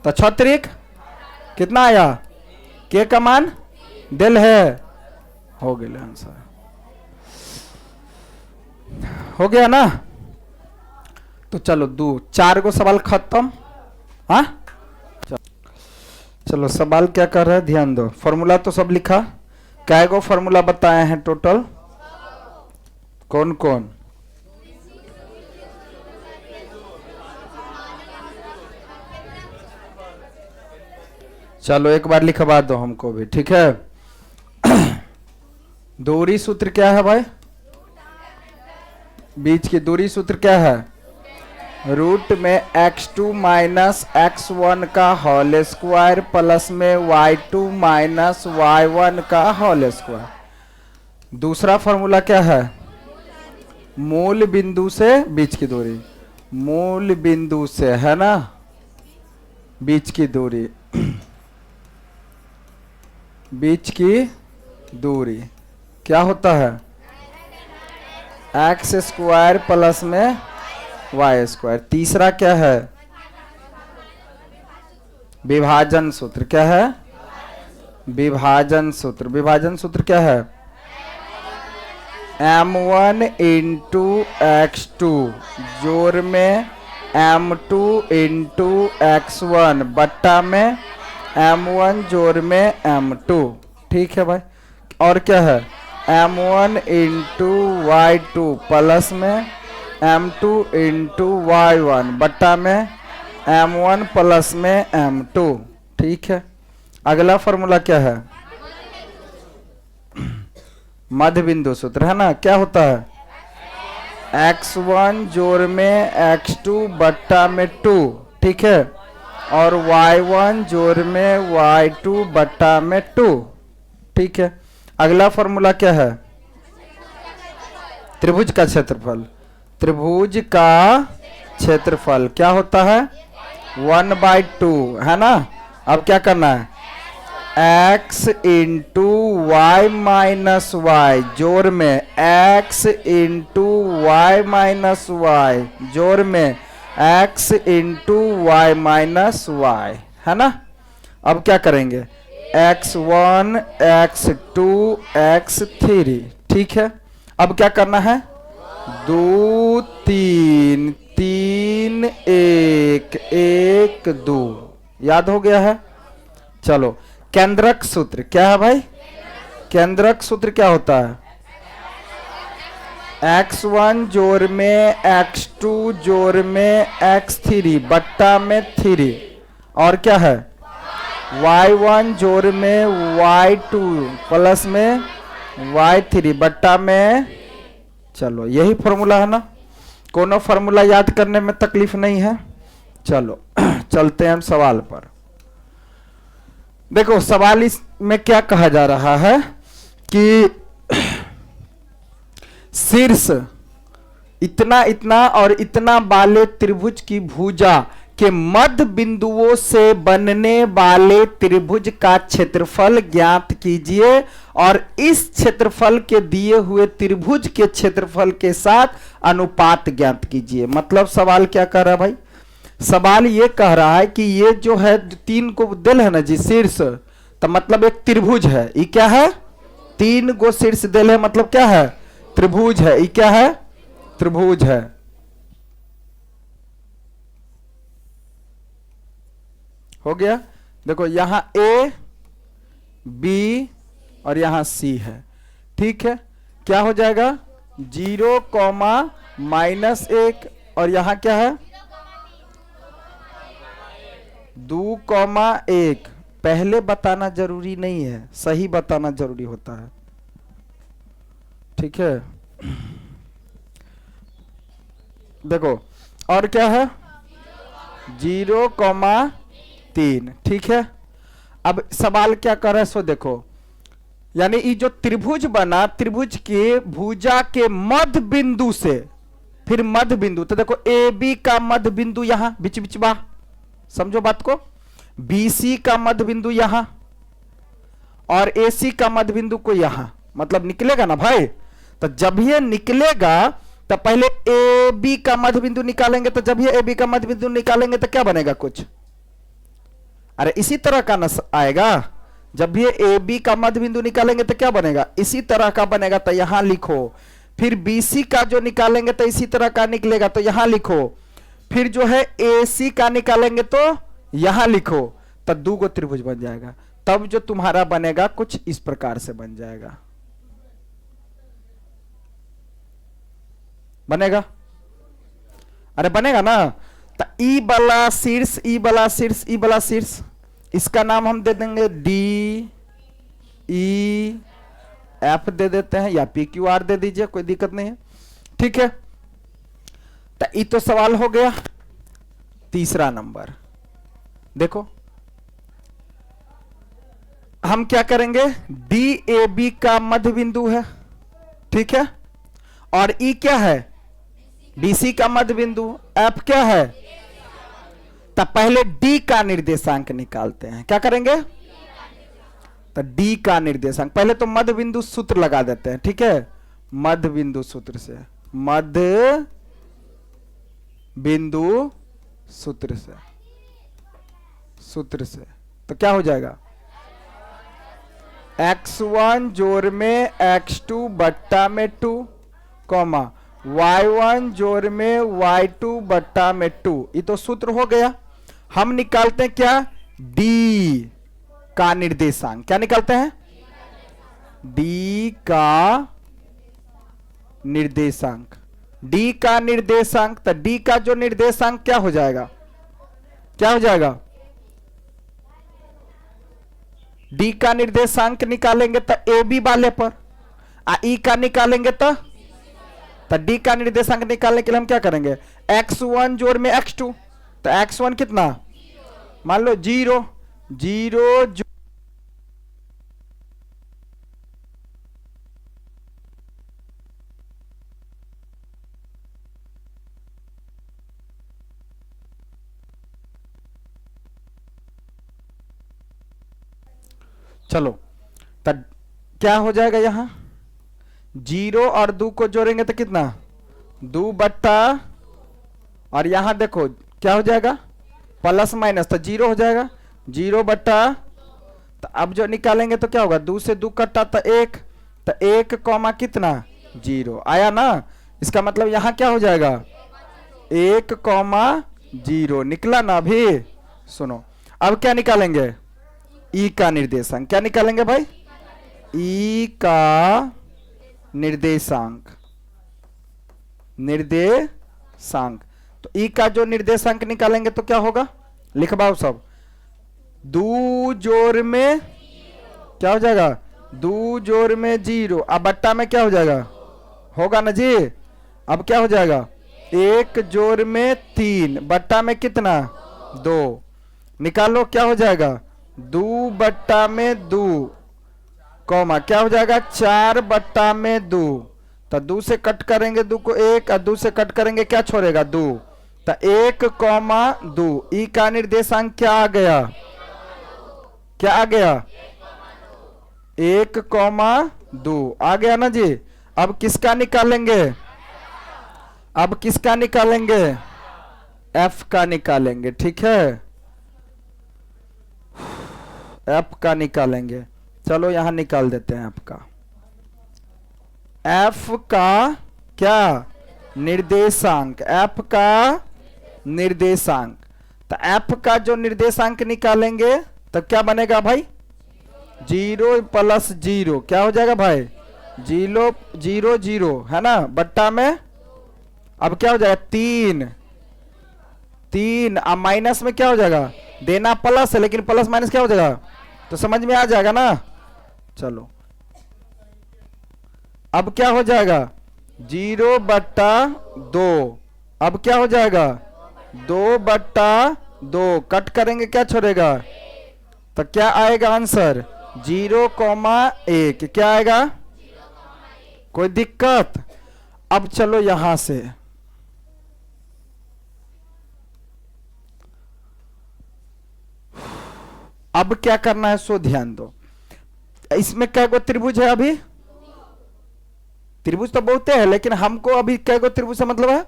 तो 6 त्रिक कितना आया? के का मान दिल है, हो गया आंसर, हो गया ना। तो चलो 4 गो सवाल खत्म। हाँ चलो सवाल क्या कर रहा है ध्यान दो। फॉर्मूला तो सब लिखा, कै गो फॉर्मूला बताए हैं टोटल? कौन कौन? चलो एक बार लिखवा दो हमको भी, ठीक है। दूरी सूत्र क्या है भाई? बीच की दूरी सूत्र क्या है? रूट में x2 माइनस x1 का होल स्क्वायर प्लस में y2 माइनस y1 का होल स्क्वायर। दूसरा फॉर्मूला क्या है? मूल बिंदु से बीच की दूरी, मूल बिंदु से है ना बीच की दूरी, बीच की दूरी क्या होता है? एक्स स्क्वायर प्लस में वाई स्क्वायर। तीसरा क्या है? विभाजन सूत्र। क्या है? विभाजन सूत्र। विभाजन सूत्र क्या है? m1 इंटू x2 जोड़ में m2 इंटू x1 बट्टा में m1 जोड़ में m2। ठीक है भाई। और क्या है? m1 इंटू y2 प्लस में m2 इंटू y1 बट्टा में m1 प्लस में m2। ठीक है। अगला फॉर्मूला क्या है? मध्य बिंदु सूत्र है ना। क्या होता है? x1 जोड़ में x2 बट्टा में 2। ठीक है। और y1 जोड़ में y2 बट्टा में 2। ठीक है। अगला फॉर्मूला क्या है? त्रिभुज का क्षेत्रफल। त्रिभुज का क्षेत्रफल क्या होता है? 1/2 है ना। अब क्या करना है? x into y minus y जोड़ में x into y minus y जोड़ में x into y minus y है ना। अब क्या करेंगे? x1 x2 x3। ठीक है। अब क्या करना है? 2 3 3 1 1 2। याद हो गया है। चलो केंद्रक सूत्र क्या है भाई? केंद्रक सूत्र क्या होता है? x1 जोड़ में x2 जोड़ में x3 बट्टा में 3। और क्या है? y1 जोड़ में y2 प्लस में y3 बट्टा में। चलो यही फॉर्मूला है ना। कोनो फॉर्मूला याद करने में तकलीफ नहीं है। चलो चलते हैं हम सवाल पर। देखो सवाल इसमें क्या कहा जा रहा है कि शीर्ष इतना इतना और इतना वाले त्रिभुज की भुजा के मध्य बिंदुओं से बनने वाले त्रिभुज का क्षेत्रफल ज्ञात कीजिए और इस क्षेत्रफल के दिए हुए त्रिभुज के क्षेत्रफल के साथ अनुपात ज्ञात कीजिए। मतलब सवाल क्या कह रहा है भाई? सवाल ये कह रहा है कि ये जो है 3 को दिल है ना जी शीर्ष, तो मतलब एक त्रिभुज है। ये क्या है? 3 गो शीर्ष दिल है। मतलब क्या है? त्रिभुज है, ये क्या है? त्रिभुज है। हो गया। देखो यहां ए बी और यहां सी है, ठीक है। क्या हो जाएगा? 0, -1 और यहां क्या है? 2, 1। पहले बताना जरूरी नहीं है, सही बताना जरूरी होता है, ठीक है। देखो और क्या है? 0, 3, ठीक है। अब सवाल क्या कर रहा है सो देखो, यानी ये जो त्रिभुज बना, त्रिभुज के भुजा के मध्य बिंदु से फिर मध्य बिंदु, तो देखो ए बी का मध्य बिंदु यहां बीच बीच बा, समझो बात को। बी सी का मध्य बिंदु यहां और ए सी का मध्य बिंदु को यहां, मतलब निकलेगा ना भाई। तो जब ये निकलेगा तो पहले ए बी का मध्य बिंदु निकालेंगे, तो जब ये ए बी का मध्य बिंदु निकालेंगे तो क्या बनेगा कुछ? अरे इसी तरह का न आएगा। जब ये ए बी का मध्य बिंदु निकालेंगे तो क्या बनेगा? इसी तरह का बनेगा, तो यहां लिखो। फिर बी सी का जो निकालेंगे तो इसी तरह का निकलेगा, तो यहां लिखो। फिर जो है ए सी का निकालेंगे तो यहां लिखो, तो 2 गो त्रिभुज बन जाएगा। तब जो तुम्हारा बनेगा कुछ इस प्रकार से बन जाएगा, बनेगा। अरे बनेगा ना। तो ई वाला शीर्ष, ई वाला शीर्ष, ई वाला शीर्ष, इसका नाम हम दे देंगे डी ई एफ दे देते हैं, या पी क्यू आर दे दीजिए, कोई दिक्कत नहीं है, ठीक है। तो ये तो सवाल हो गया। तीसरा नंबर देखो, हम क्या करेंगे? डी ए बी का मध्य बिंदु है, ठीक है। और ई क्या है? बी सी का मध्य बिंदु। एफ क्या है? तब पहले डी का निर्देशांक निकालते हैं। क्या करेंगे? तो डी का निर्देशांक पहले तो मध्य बिंदु सूत्र लगा देते हैं, ठीक है। मध्य बिंदु सूत्र से, मध्य बिंदु सूत्र से, सूत्र से तो क्या हो जाएगा? x1 जोड़ में x2 बट्टा में 2, कॉमा y1 जोड़ में y2 बट्टा में 2। ये तो सूत्र हो गया। हम निकालते हैं क्या? d का निर्देशांक। क्या निकालते हैं? d का निर्देशांक। d का निर्देशांक, तो d का जो निर्देशांक क्या हो जाएगा? क्या हो जाएगा? d का निर्देशांक निकालेंगे तो ए बी वाले पर, ई का निकालेंगे तो d का निर्देशांक निकालने के लिए हम क्या करेंगे? x1 जोड़ में x2, तो x1 कितना? मान लो 0, 0 चलो, तब क्या हो जाएगा? यहां 0 और 2 को जोड़ेंगे तो कितना? 2 बट्टा, और यहां देखो क्या हो जाएगा? प्लस माइनस, तो 0 हो जाएगा। 0 बट्टा, तो अब जो निकालेंगे तो क्या होगा? 2 से 2 कटा तो 1, तो 1 कॉमा कितना? 0 आया ना। इसका मतलब यहां क्या हो जाएगा? 1,0 निकला ना अभी। सुनो, अब क्या निकालेंगे? ई का निर्देशांक। क्या निकालेंगे भाई? ई का निर्देशांक, निर्देशांक। तो ई का जो निर्देशांक निकालेंगे तो क्या होगा? लिखवाओ सब। 2 जोड़ में क्या हो जाएगा? 2 जोड़ में 0, अब बट्टा में क्या हो जाएगा? होगा ना जी। अब क्या हो जाएगा? 1 जोड़ में 3 बट्टा में कितना? 2। निकालो, क्या हो जाएगा? 2 बट्टा में 2, कॉमा क्या हो जाएगा? 4 बट्टा में 2। तो 2 से कट करेंगे 2 को 1, और 2 से कट करेंगे क्या छोड़ेगा? 2। तो 1,2। ई का निर्देशांक क्या आ गया? क्या आ गया? 1,2 आ गया ना जी। अब किसका निकालेंगे? अब किसका निकालेंगे? एफ का निकालेंगे, ठीक है। एफ का निकालेंगे। चलो यहां निकाल देते हैं एफ का। एफ का क्या निर्देशांक, एफ का निर्देशांक। तो एफ का जो निर्देशांक निकालेंगे तब क्या बनेगा भाई, 0 प्लस 0 क्या हो जाएगा भाई, 0 0 0 है ना, बट्टा में अब क्या हो जाएगा 3 3, अब माइनस में क्या हो जाएगा, देना प्लस है लेकिन प्लस माइनस क्या हो जाएगा, तो समझ में आ जाएगा ना। चलो अब क्या हो जाएगा 0 बट्टा 2, अब क्या हो जाएगा 2 बट्टा 2, कट करेंगे क्या छोड़ेगा, तो क्या आएगा आंसर 0,1, क्या आएगा, कोई दिक्कत। अब चलो यहां से अब क्या करना है सो ध्यान दो। इसमें क्या गो त्रिभुज है, अभी त्रिभुज तो बहुत है लेकिन हमको अभी क्या गो त्रिभुज से मतलब है,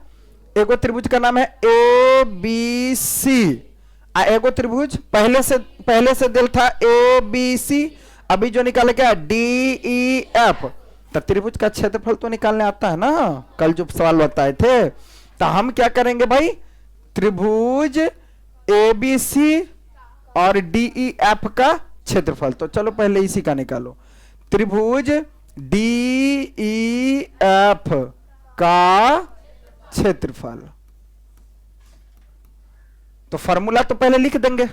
एगो त्रिभुज का नाम है ए बी सी। एगो त्रिभुज पहले से दिल था ए बी सी, अभी जो निकाले क्या डी ई एफ। तो त्रिभुज का क्षेत्रफल तो निकालने आता है ना, कल जो सवाल बताए थे। तो हम क्या करेंगे भाई, त्रिभुज ए बी सी और डी ई एफ का क्षेत्रफल। तो चलो पहले इसी का निकालो, त्रिभुज डी ई एफ का क्षेत्रफल। तो फॉर्मूला तो पहले लिख देंगे,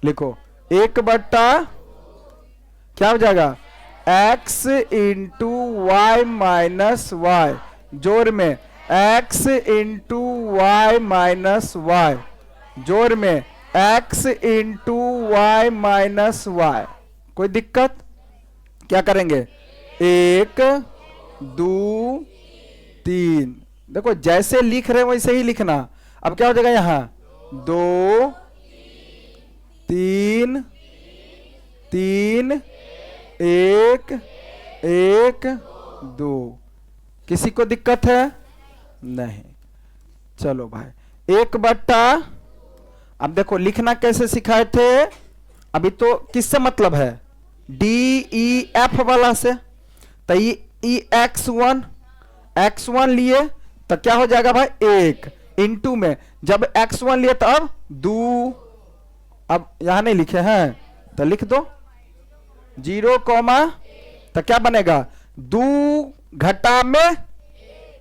लिखो 1 बट्टा क्या हो जाएगा x into y minus y, जोर में x into y minus y, जोर में x into y minus y. कोई दिक्कत, क्या करेंगे 1 2 3, देखो जैसे लिख रहे हैं वैसे ही लिखना। अब क्या हो जाएगा यहां 2 3 3 1 1 2, किसी को दिक्कत है नहीं। चलो भाई 1 बट्टा, अब देखो लिखना कैसे सिखाए थे, अभी तो किससे मतलब है डी ई एफ वाला से। तो ई x1 लिए तो क्या हो जाएगा भाई 1 इंटू में, जब x1 लिए तो अब 2, अब यहां नहीं लिखे हैं तो लिख दो 0, तो क्या बनेगा 2 घटा में,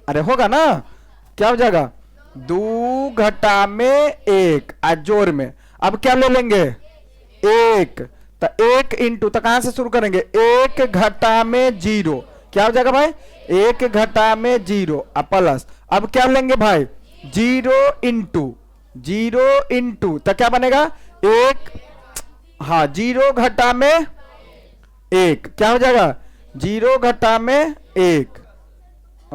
अरे होगा ना, क्या हो जाएगा 2 घटा में 1 जोर में। अब क्या ले लेंगे 1, तो 1 इंटू, तो कहां से शुरू करेंगे 1 घटा में 0, क्या हो जाएगा भाई 1 घटा में 0 प्लस, अब क्या लेंगे भाई 0 इंटू, तो क्या बनेगा 1, हाँ 0 घटा में 1 क्या हो जाएगा 0 घटा में 1,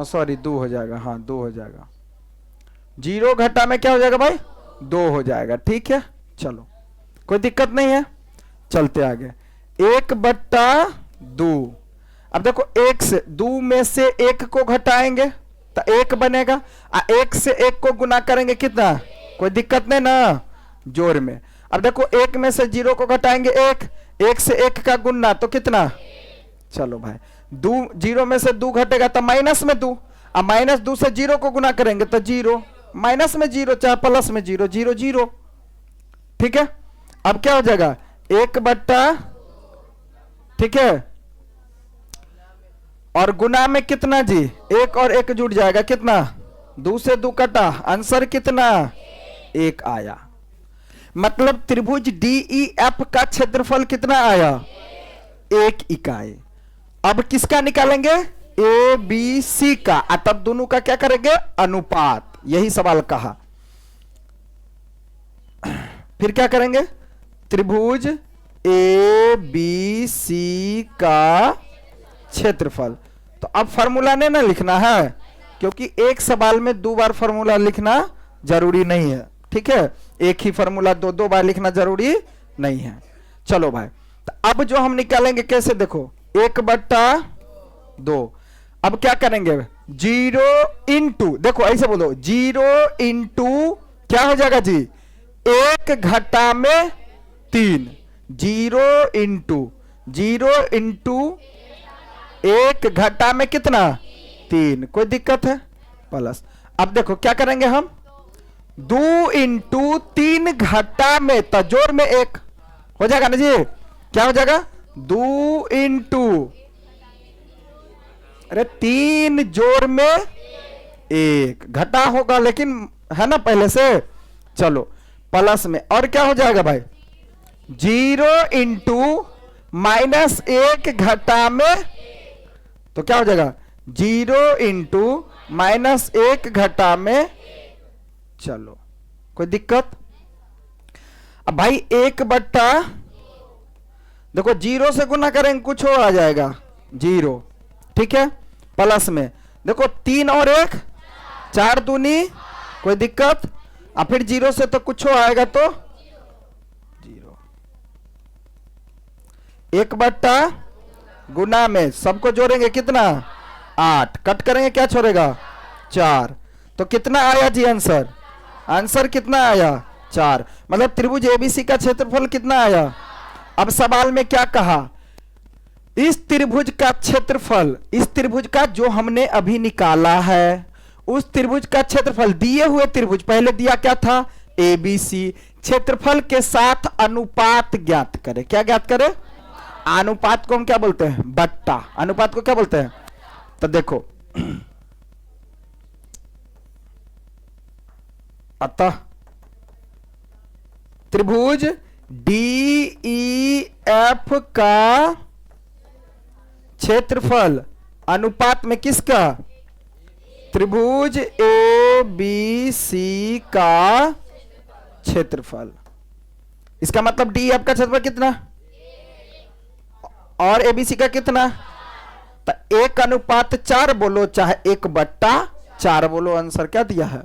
सॉरी 2 हो जाएगा, हाँ 2 हो जाएगा, 0 घटा में क्या हो जाएगा भाई 2 हो जाएगा। ठीक है चलो कोई दिक्कत नहीं है, चलते आगे 1 बट्टा 2। अब देखो 1 से 2 में से 1 को घटाएंगे तो 1 बनेगा, 1 से 1 को गुना करेंगे कितना, कोई दिक्कत नहीं ना, जोर में। अब देखो 1 में से 0 को घटाएंगे 1 से 1 का गुना तो कितना, चलो भाई 0 में से 2 घटेगा तो माइनस में 2, अब माइनस 2 से 0 को गुना करेंगे तो 0, माइनस में 0 चाहे प्लस में 0, 0 0। ठीक है, अब क्या हो जाएगा 1 बट्टा, ठीक है, और गुना में कितना जी 1 और 1 जुड़ जाएगा कितना, 2 से 2 कटा, आंसर कितना 1 आया। मतलब त्रिभुज डी ई एफ का क्षेत्रफल कितना आया 1 इकाई। अब किसका निकालेंगे ए बी सी का, तब दोनों का क्या करेंगे अनुपात, यही सवाल कहा। फिर क्या करेंगे त्रिभुज ए बी सी का क्षेत्रफल। तो अब फॉर्मूला नहीं ना लिखना है, क्योंकि एक सवाल में 2 बार फॉर्मूला लिखना जरूरी नहीं है। ठीक है, एक ही फॉर्मूला 2 बार लिखना जरूरी नहीं है। चलो भाई, तो अब जो हम निकालेंगे कैसे, देखो 1 बट्टा 2। अब क्या करेंगे 0 इंटू, देखो ऐसे बोलो 0 इंटू क्या हो जाएगा जी 1 घटा में 3, 0 इंटू 1 घटा में कितना 3, कोई दिक्कत है? प्लस। अब देखो क्या करेंगे हम, 2 इंटू 3 घटा में तजोड़ में 1 हो जाएगा ना जी। क्या हो जाएगा 2 इंटू, अरे 3 जोड़ में 1 घटा होगा लेकिन है ना पहले से। चलो प्लस में, और क्या हो जाएगा भाई 0 इंटू -1 घटा में, तो क्या हो जाएगा 0 इंटू -1 घटा में। चलो कोई दिक्कत? अब भाई 1 बट्टा, देखो 0 से गुना करेंगे कुछ और आ जाएगा 0, ठीक है। प्लस में देखो 3 और 1 4 दूनी, कोई दिक्कत? अब फिर 0 से तो कुछ और आएगा तो 0। 1 बट्टा गुना में सबको जोड़ेंगे कितना 8, कट करेंगे क्या छोड़ेगा 4, तो कितना आया जी आंसर? आंसर कितना आया 4। मतलब त्रिभुज एबीसी का क्षेत्रफल कितना आया? अब सवाल में क्या कहा, इस त्रिभुज का क्षेत्रफल, इस त्रिभुज का जो हमने अभी निकाला है उस त्रिभुज का क्षेत्रफल, दिए हुए त्रिभुज पहले दिया क्या था एबीसी, क्षेत्रफल के साथ अनुपात ज्ञात करें। क्या ज्ञात करें? अनुपात को हम क्या बोलते हैं बट्टा, अनुपात को क्या बोलते हैं? तो देखो अतः त्रिभुज DEF का क्षेत्रफल अनुपात में किसका? त्रिभुज ABC का क्षेत्रफल। इसका मतलब DEF का क्षेत्रफल कितना और ABC का कितना? तो 1:4 बोलो चाहे 1/4 बोलो, आंसर क्या दिया है?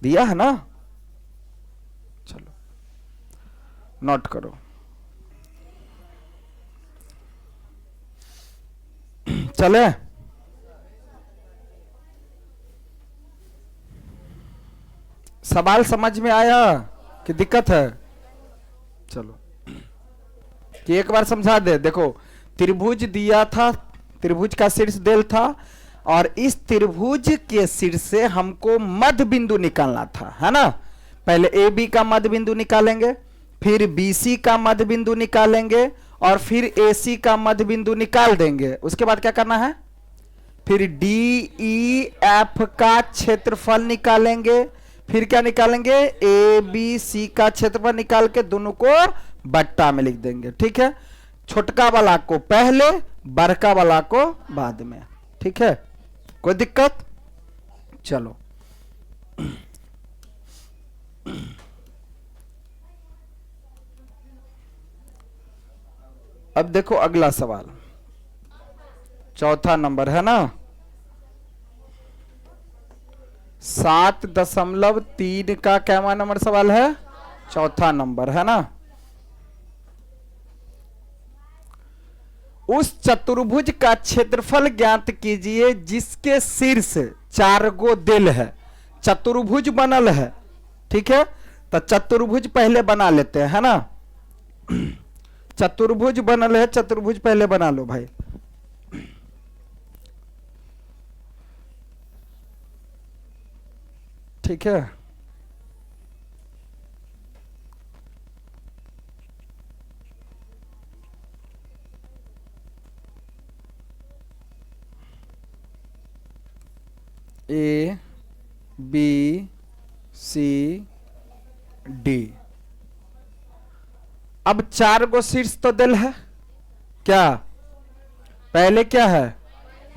दिया है ना। चलो नोट करो। चले सवाल समझ में आया कि दिक्कत है? चलो कि एक बार समझा दे। देखो त्रिभुज दिया था, त्रिभुज का शीर्ष देल था और इस त्रिभुज के शीर्ष से हमको मध्य बिंदु निकालना था, है ना। पहले AB का मध्य बिंदु निकालेंगे, फिर BC का मध्य बिंदु निकालेंगे और फिर AC का मध्य बिंदु निकाल देंगे। उसके बाद क्या करना है, फिर DEF का क्षेत्रफल निकालेंगे, फिर क्या निकालेंगे ABC का क्षेत्रफल निकाल के दोनों को बट्टा में लिख देंगे। ठीक है, छोटका वाला को पहले, बड़का वाला को बाद में। ठीक है, कोई दिक्कत? चलो अब देखो अगला सवाल, चौथा नंबर है ना, 7.3 का क्या नंबर सवाल है? चौथा नंबर है ना। उस चतुर्भुज का क्षेत्रफल ज्ञात कीजिए जिसके शीर्ष 4 गो दिल है, चतुर्भुज बनल है। ठीक है, तो चतुर्भुज पहले बना लेते हैं, है ना। चतुर्भुज बनल है, चतुर्भुज पहले बना लो भाई। ठीक है, A B C D। अब 4 गो शीर्ष तो दिल है, क्या पहले क्या है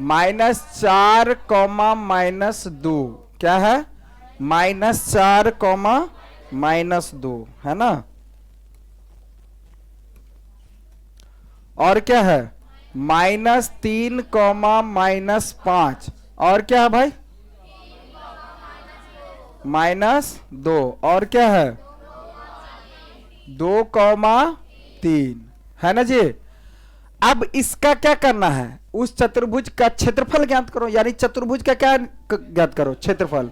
-4, -2, क्या है -4, -2 है ना। और क्या है -3, -5, और क्या है भाई -2, और क्या है 2,3 है ना जी। अब इसका क्या करना है, उस चतुर्भुज का क्षेत्रफल ज्ञात करो, यानी चतुर्भुज का क्या ज्ञात करो, क्षेत्रफल।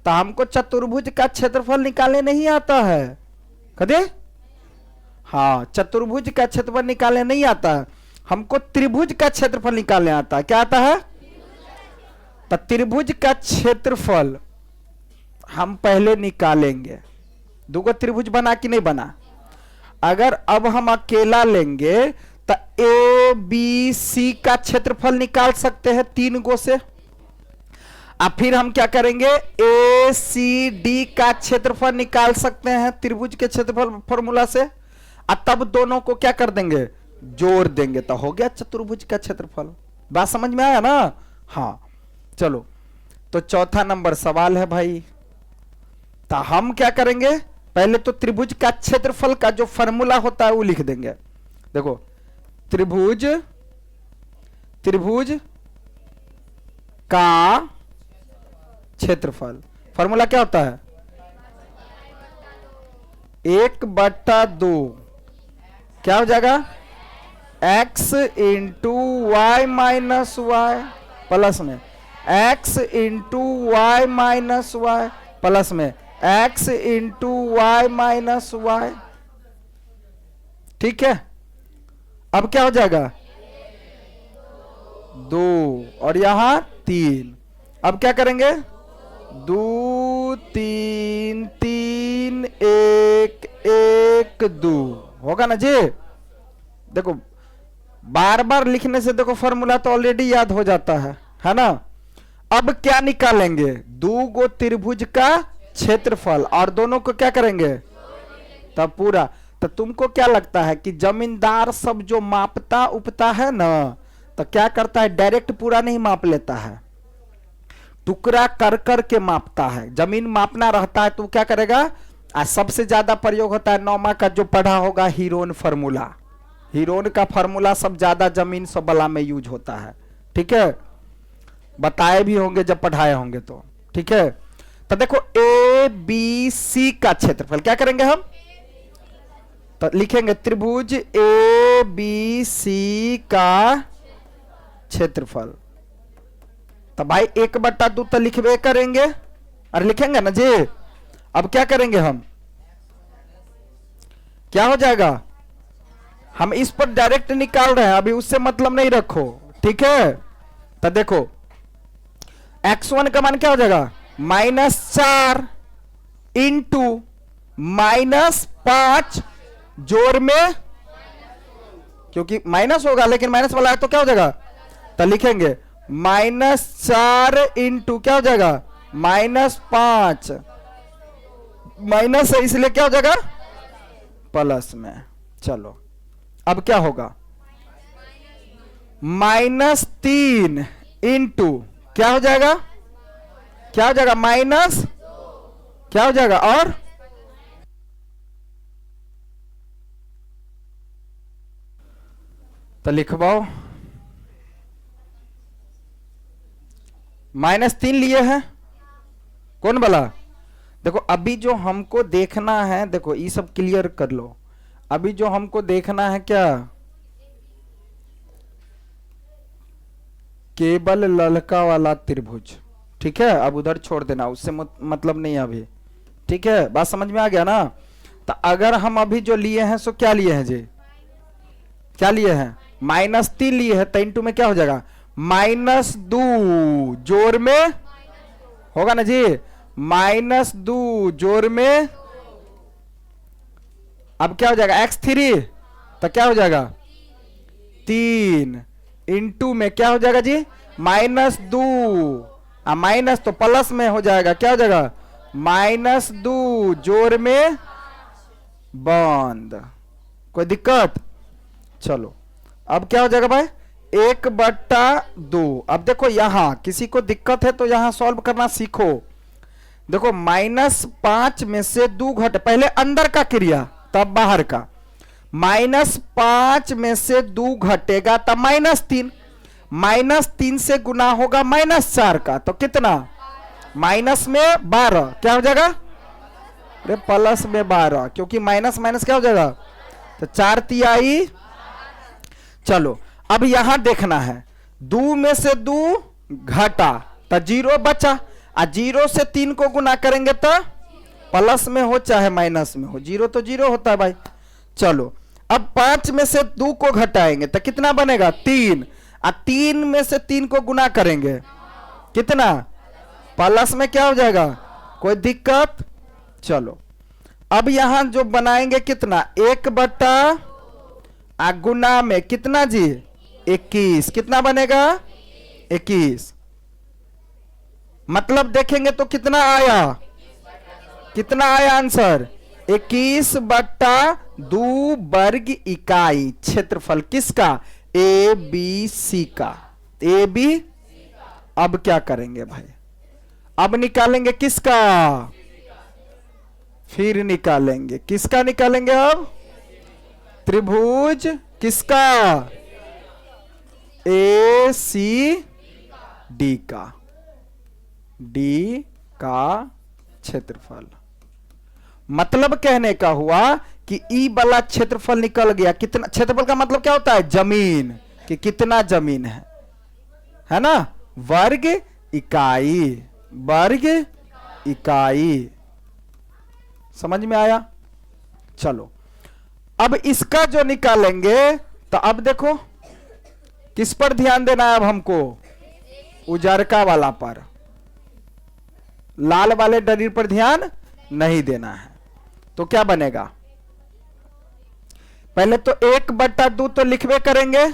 तो हमको चतुर्भुज का क्षेत्रफल निकालने नहीं आता है कदे, हाँ चतुर्भुज का क्षेत्रफल निकालने नहीं आता है। हमको त्रिभुज का क्षेत्रफल निकालने आता है। क्या आता है? तो त्रिभुज का क्षेत्रफल हम पहले निकालेंगे। दूगो त्रिभुज बना कि नहीं बना? अगर अब हम अकेला लेंगे तो ए बी सी का क्षेत्रफल निकाल सकते हैं 3 गो से। अब फिर हम क्या करेंगे? ए सी डी का क्षेत्रफल निकाल सकते हैं त्रिभुज के क्षेत्रफल फॉर्मूला से। और तब दोनों को क्या कर देंगे? जोड़ देंगे, तो हो गया चतुर्भुज का क्षेत्रफल। बात समझ में आया ना? हाँ, चलो तो चौथा नंबर सवाल है भाई। तो हम क्या करेंगे? पहले तो त्रिभुज का क्षेत्रफल का जो फॉर्मूला होता है वो लिख देंगे। देखो, त्रिभुज का क्षेत्रफल फॉर्मूला क्या होता है? 1/2 क्या हो जाएगा? x into y minus y plus में x into y minus y plus में x into y minus y. ठीक है, अब क्या हो जाएगा? 2 और यहां 3। अब क्या करेंगे? 2 3 3 1 1 2 होगा ना जी? देखो बार बार लिखने से देखो फॉर्मूला तो ऑलरेडी याद हो जाता है ना? अब क्या निकालेंगे? 2 गो त्रिभुज का क्षेत्रफल और दोनों को क्या करेंगे? तब पूरा। तो तुमको क्या लगता है कि जमींदार सब जो मापता उपता है ना, तो क्या करता है? डायरेक्ट पूरा नहीं माप लेता है, टुकड़ा कर कर के मापता है। जमीन मापना रहता है तो क्या करेगा? सबसे ज्यादा प्रयोग होता है 9वां का जो पढ़ा होगा हीरोन फार्मूला। हीरोन का फार्मूला सब ज्यादा जमीन सबला में यूज होता है। ठीक है, बताए भी होंगे जब पढ़ाए होंगे तो। ठीक है, तो देखो ए बी सी का क्षेत्रफल क्या करेंगे हम? तो लिखेंगे त्रिभुज ए बी सी का क्षेत्रफल। तो भाई 1/2 तो लिखबे करेंगे, और लिखेंगे ना जी। अब क्या करेंगे हम? क्या हो जाएगा? हम इस पर डायरेक्ट निकाल रहे हैं, अभी उससे मतलब नहीं रखो। ठीक है, तो देखो x1 का मान क्या हो जाएगा? -4 इंटू -5 जोड़ में, क्योंकि माइनस होगा लेकिन माइनस वाला है तो क्या हो जाएगा? तो लिखेंगे -4 इंटू क्या हो जाएगा? -5 माइनस है इसलिए क्या हो जाएगा? प्लस में। चलो अब क्या होगा? -3 इंटू क्या हो जाएगा? क्या हो जाएगा? माइनस क्या हो जाएगा? और तो लिखवाओ। -3 लिए हैं, कौन वाला? देखो अभी जो हमको देखना है, देखो ये सब क्लियर कर लो। अभी जो हमको देखना है क्या? केवल ललका वाला त्रिभुज। ठीक है, अब उधर छोड़ देना, उससे मतलब नहीं अभी। ठीक है, बात समझ में आ गया ना? तो अगर हम अभी जो लिए हैं सो क्या लिए हैं जी? क्या लिए हैं? -3 लिए हैं, तो इंटू में क्या हो जाएगा? -2 जोड़ में होगा ना जी? -2 जोड़ में अब क्या हो जाएगा? x3 तो क्या हो जाएगा? 3 इंटू में क्या हो जाएगा जी? -2 माइनस तो प्लस में हो जाएगा। क्या हो जाएगा? -2 जोड़ में बंद। कोई दिक्कत? चलो अब क्या हो जाएगा भाई? 1/2। अब देखो यहां किसी को दिक्कत है तो यहां सॉल्व करना सीखो। देखो -5 में से 2 घट, पहले अंदर का क्रिया तब बाहर का। -5 में से 2 घटेगा तब -3। -3 से गुना होगा -4 का, तो कितना? माइनस में 12। क्या हो जाएगा? अरे प्लस में 12, क्योंकि माइनस माइनस क्या हो जाएगा? तो 4 तिहाई। चलो अब यहां देखना है, 2 में से 2 घटा तो 0 बचा, और 0 से 3 को गुना करेंगे तो प्लस में हो चाहे माइनस में हो, 0 तो 0 होता है भाई। चलो अब 5 में से 2 को घटाएंगे तो कितना बनेगा 3, और 3 में से 3 को गुना करेंगे कितना प्लस में क्या हो जाएगा, कोई दिक्कत। चलो अब यहां जो बनाएंगे कितना 1 बटा गुना में कितना जी 21, कितना बनेगा 21, मतलब देखेंगे तो कितना आया, कितना आया आंसर 21 बटा 2 वर्ग इकाई क्षेत्रफल किसका ए बी सी का, ए बी। अब क्या करेंगे भाई, अब निकालेंगे किसका, फिर निकालेंगे किसका, निकालेंगे अब त्रिभुज किसका ए सी डी का, डी का क्षेत्रफल। मतलब कहने का हुआ कि ई वाला क्षेत्रफल निकल गया, कितना क्षेत्रफल का मतलब क्या होता है जमीन, कि कितना जमीन है ना, वर्ग इकाई, वर्ग इकाई। समझ में आया। चलो अब इसका जो निकालेंगे तो अब देखो किस पर ध्यान देना है, अब हमको उजरका वाला पर, लाल वाले डरीर पर ध्यान नहीं देना है। तो क्या बनेगा, पहले तो 1 बटा 2 तो लिखवे करेंगे,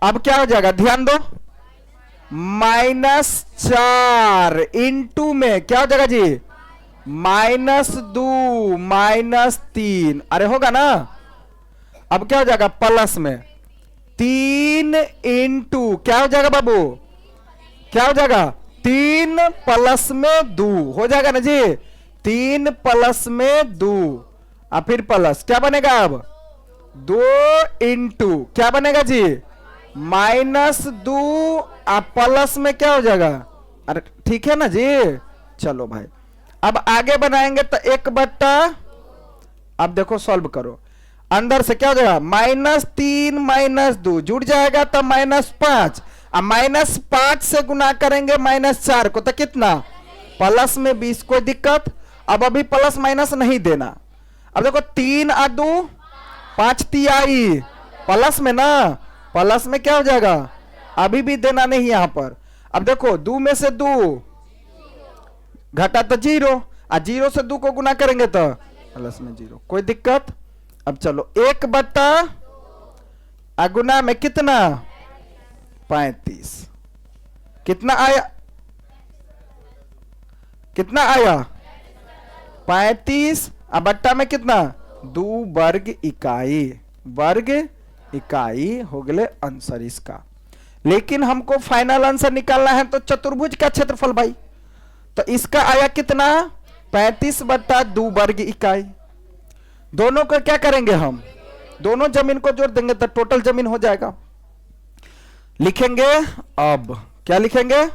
अब क्या हो जाएगा ध्यान दो -4 इंटू में क्या हो जाएगा जी -2 -3, अरे होगा ना। अब क्या हो जाएगा प्लस में 3 इंटू क्या हो जाएगा बाबू, क्या हो जाएगा 3 प्लस में 2 हो जाएगा ना जी, 3 प्लस में 2 और फिर प्लस क्या बनेगा अब 2 इंटू क्या बनेगा जी -2 और प्लस में क्या हो जाएगा, अरे ठीक है ना जी। चलो भाई अब आगे बनाएंगे तो 1 बट्टा, अब देखो सॉल्व करो, अंदर से क्या हो जाएगा -3 -2 जुड़ जाएगा तो -5, और -5 से गुना करेंगे -4 को तो कितना प्लस में 20, कोई दिक्कत। अब अभी प्लस माइनस नहीं देना। अब देखो 3 और 2 5 तिहाई प्लस में ना, प्लस में क्या हो जाएगा अभी भी देना नहीं यहां पर। अब देखो 2 में से 2 घटा तो 0, और 0 से 2 को गुना करेंगे तो प्लस में 0, कोई दिक्कत। अब चलो 1 बट्टा गुना में कितना 35, कितना आया, कितना आया 35, अब बट्टा में कितना 2 वर्ग इकाई, वर्ग इकाई हो गए आंसर इसका। लेकिन हमको फाइनल आंसर निकालना है तो चतुर्भुज का क्षेत्रफल भाई, तो इसका आया कितना 35 बट्टा 2 वर्ग इकाई। दोनों को क्या करेंगे हम, दोनों जमीन को जोड़ देंगे तो टोटल जमीन हो जाएगा। लिखेंगे अब क्या लिखेंगे,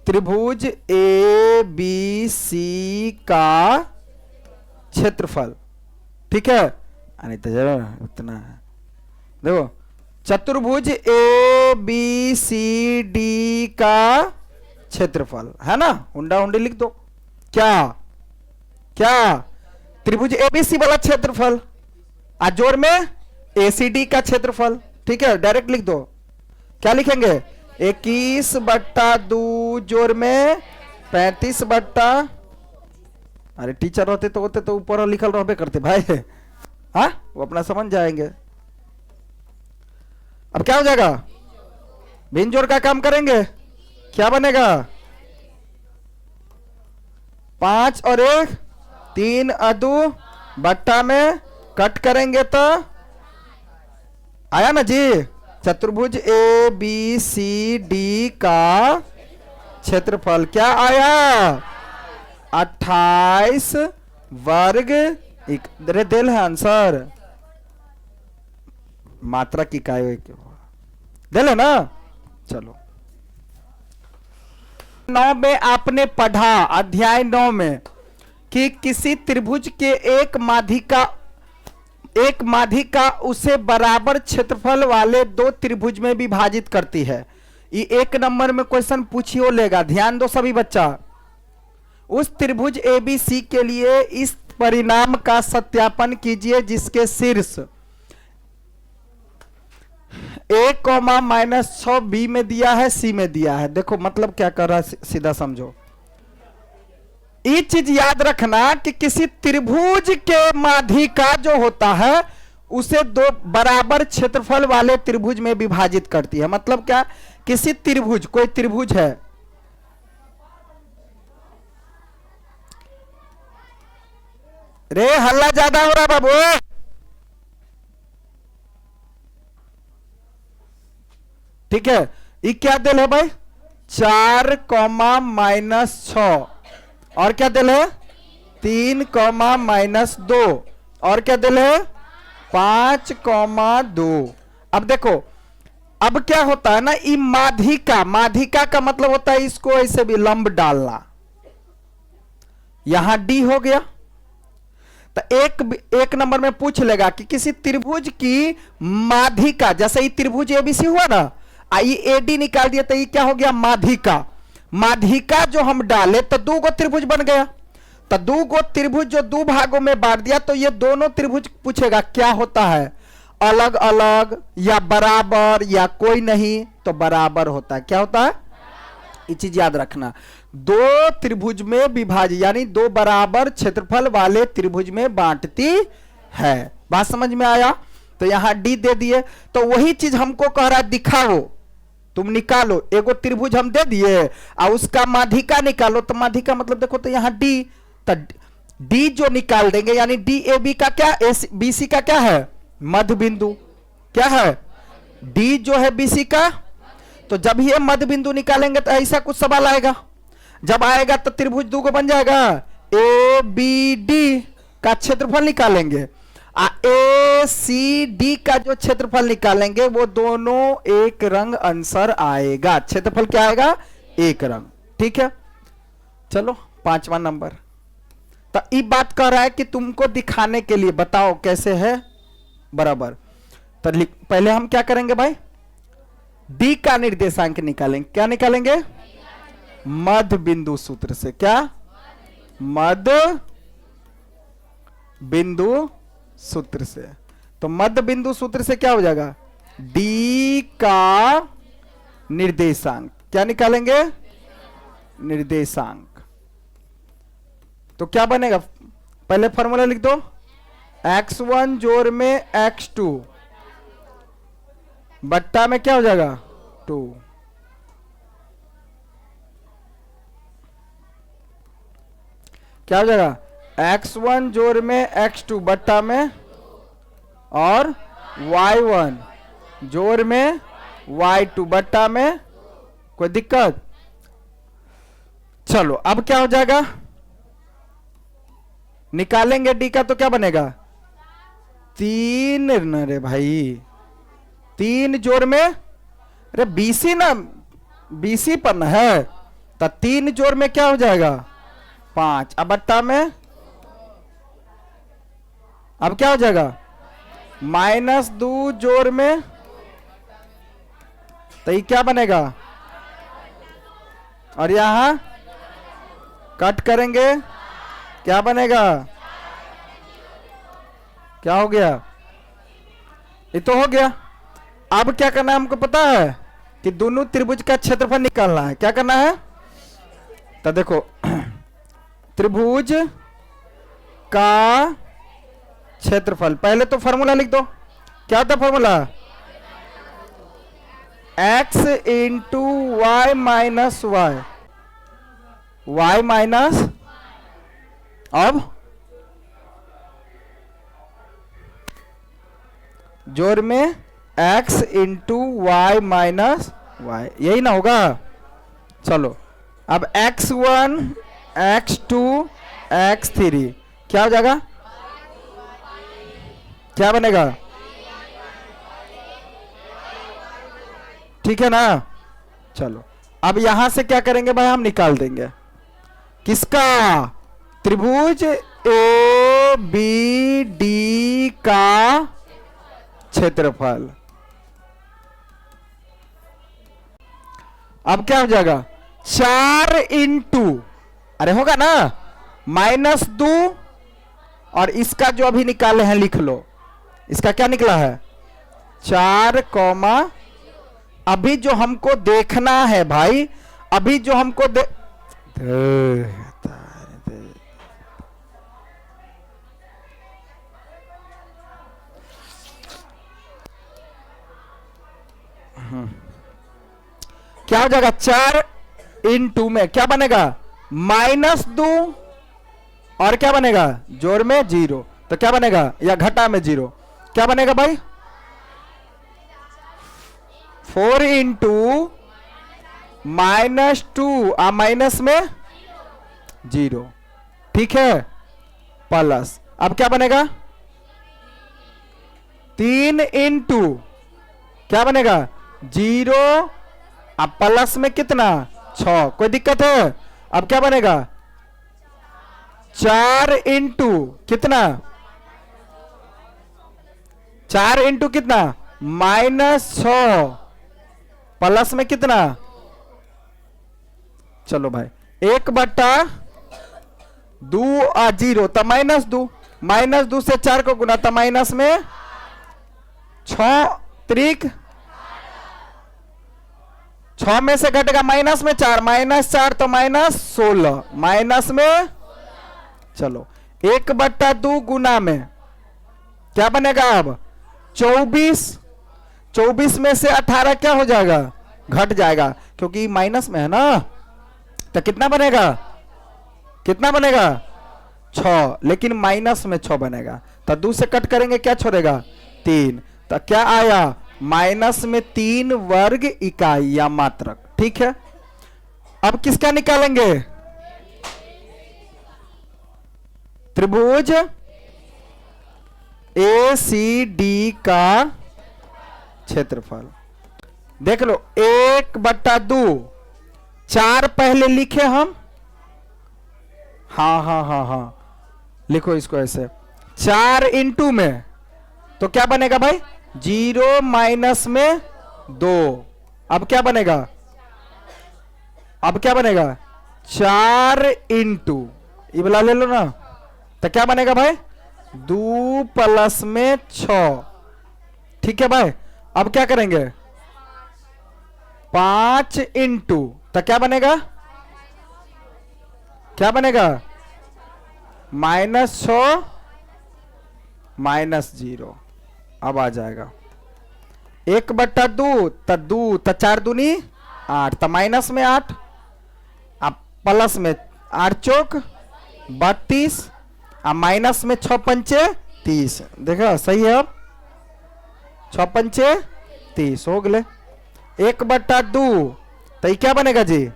त्रिभुज ए बी सी का क्षेत्रफल, ठीक है। नहीं तो उतना है, देखो चतुर्भुज ए बी सी डी का क्षेत्रफल है ना, हुंडा हुंडी लिख दो, क्या क्या त्रिभुज एबीसी वाला क्षेत्रफल, जोड़ में एसीडी का क्षेत्रफल, ठीक है डायरेक्ट लिख दो। क्या लिखेंगे 21 बट्टा 2 जोड़ में 35 बट्टा, अरे टीचर होते तो ऊपर लिखल रहबे करते भाई, हाँ वो अपना समझ जाएंगे। अब क्या हो जाएगा भिन्न जोड़ का काम करेंगे, क्या बनेगा 5 और 1 3 और 2 बट्टा में कट करेंगे तो आया ना जी, चतुर्भुज ए बी सी डी का क्षेत्रफल क्या आया 28 वर्ग दिल है आंसर, मात्रा की इकाई दिल है ना। चलो 9 में आपने पढ़ा, अध्याय 9 में, कि किसी त्रिभुज के एक माध्यिका उसे बराबर क्षेत्रफल वाले 2 त्रिभुज में विभाजित करती है। ये 1 नंबर में क्वेश्चन पूछियो लेगा, ध्यान दो सभी बच्चा। उस त्रिभुज एबीसी के लिए इस परिणाम का सत्यापन कीजिए जिसके शीर्ष a, -6 बी में दिया है, सी में दिया है। देखो मतलब क्या कर रहा है, सीधा समझो। ये चीज याद रखना कि किसी त्रिभुज के माध्यिका जो होता है उसे दो बराबर क्षेत्रफल वाले त्रिभुज में विभाजित करती है। मतलब क्या, किसी त्रिभुज, कोई त्रिभुज है, रे हल्ला ज्यादा हो रहा बाबू, ठीक है। ये क्या दिल है भाई, 4, -6, और क्या दिल है 3, -2, और क्या दिल है 5, 2। अब देखो अब क्या होता है ना, ये माध्यिका, माध्यिका का मतलब होता है इसको ऐसे भी लंब डालना। यहां डी हो गया, तो एक नंबर में पूछ लेगा कि किसी त्रिभुज की माध्यिका, जैसे ये त्रिभुज एबीसी हुआ ना, आई एडी निकाल दिया तो ये क्या हो गया माध्यिका। माध्यिका जो हम डाले तो दो गो त्रिभुज बन गया, तो दो गो त्रिभुज जो दो भागों में बांट दिया, तो ये दोनों त्रिभुज पूछेगा क्या होता है, अलग अलग या बराबर या कोई नहीं, तो बराबर होता है। क्या होता है, ये चीज याद रखना। दो त्रिभुज में विभाजित यानी दो बराबर क्षेत्रफल वाले त्रिभुज में बांटती है। बात समझ में आया, तो यहां डी दे दिए, तो वही चीज हमको कह रहा है दिखाओ, तुम निकालो। एगो त्रिभुज हम दे दिए और उसका माध्यिका निकालो, तो माध्यिका मतलब देखो तो यहां डी, तो डी जो निकाल देंगे यानी डी ए बी का क्या, बी सी का क्या है मध्य बिंदु, क्या है डी जो है बीसी का। तो जब ये मध्य बिंदु निकालेंगे तो ऐसा कुछ सवाल आएगा, जब आएगा तो त्रिभुज दो को बन जाएगा, ए बी डी का क्षेत्रफल निकालेंगे, ए सी डी का जो क्षेत्रफल निकालेंगे वो दोनों एक रंग आंसर आएगा। क्षेत्रफल क्या आएगा, एक रंग, ठीक है। चलो 5वां नंबर, तो ये बात कह रहा है कि तुमको दिखाने के लिए बताओ कैसे है बराबर। तो पहले हम क्या करेंगे भाई, डी का निर्देशांक निकालेंगे। क्या निकालेंगे, मध्य बिंदु सूत्र से। क्या, मध्य बिंदु सूत्र से। तो मध्य बिंदु सूत्र से क्या हो जाएगा, डी का निर्देशांक। क्या निकालेंगे, निर्देशांक। तो क्या बनेगा, पहले फॉर्मूला लिख दो, x1 जोड़ में x2 बट्टा में क्या हो जाएगा 2। क्या हो जाएगा, x1 जोड़ में x2 बट्टा में, और y1 जोड़ में y2 बट्टा में। कोई दिक्कत, चलो अब क्या हो जाएगा, निकालेंगे डी का तो क्या बनेगा 3, अरे भाई 3 जोड़ में, अरे बीसी ना, बीसी पर ना है, तो 3 जोड़ में क्या हो जाएगा 5, अब बट्टा में, अब क्या हो जाएगा -2 जोड़ में, तो ये क्या बनेगा, और यहां कट करेंगे, क्या बनेगा, क्या हो गया, ये तो हो गया। अब क्या करना है हमको पता है कि दोनों त्रिभुज का क्षेत्रफल निकालना है। क्या करना है, तो देखो त्रिभुज का क्षेत्रफल, पहले तो फॉर्मूला लिख दो। क्या था formula, x into y minus y, y minus, अब जोड़ में x into y minus y, यही ना होगा। चलो अब x1 x2 x3 क्या हो जाएगा, क्या बनेगा, ठीक है ना। चलो अब यहां से क्या करेंगे भाई, हम निकाल देंगे किसका, त्रिभुज ए बी डी का क्षेत्रफल। अब क्या हो जाएगा 4 इंटू, अरे होगा ना -2, और इसका जो अभी निकाले हैं लिख लो, इसका क्या निकला है 4, अभी जो हमको देखना है भाई, अभी जो हमको क्या हो जाएगा, 4 × में क्या बनेगा, -2 और क्या बनेगा, जोड़ में 0, तो क्या बनेगा, या घटा में 0, क्या बनेगा भाई, 4 × -2 माइनस में 0, ठीक है, प्लस, अब क्या बनेगा, 3 × क्या बनेगा 0, अब प्लस में कितना 6, कोई दिक्कत है, अब क्या बनेगा 4 × कितना, 4 × कितना -6 प्लस में कितना, चलो भाई 1/2 0 तो -2, -2 से 4 को गुना तो माइनस में 6 त्रिक 6 में से घटेगा माइनस में 4, -4 तो -16 माइनस में, चलो 1/2 गुना में क्या बनेगा, अब 24 में से 18 क्या हो जाएगा, घट जाएगा, क्योंकि माइनस में है ना, तो कितना बनेगा, 6, लेकिन माइनस में 6 बनेगा, तो 2 से कट करेंगे क्या छोड़ेगा, 3, तो क्या आया, माइनस में 3 वर्ग इकाई या मात्रक, ठीक है। अब किसका निकालेंगे, त्रिभुज ACD का क्षेत्रफल, देख लो 1/2, 4 पहले लिखे हम, हाँ लिखो इसको ऐसे, 4 × में तो क्या बनेगा भाई, 0 माइनस में 2, अब क्या बनेगा, 4 × ये वाला ले लो ना, तो क्या बनेगा भाई 2 प्लस में 6, ठीक है भाई। अब क्या करेंगे 5 × तो क्या बनेगा, -6 -0, अब आ जाएगा 1/2 तो 2 तो 4 दूनी 8 तो माइनस में 8, अब प्लस में 8 चौक 32, अब माइनस में 6 पंचे 30, देखा सही है, अब 6 पंचे 30 हो गए, 1/2 तो ये क्या बनेगा जी,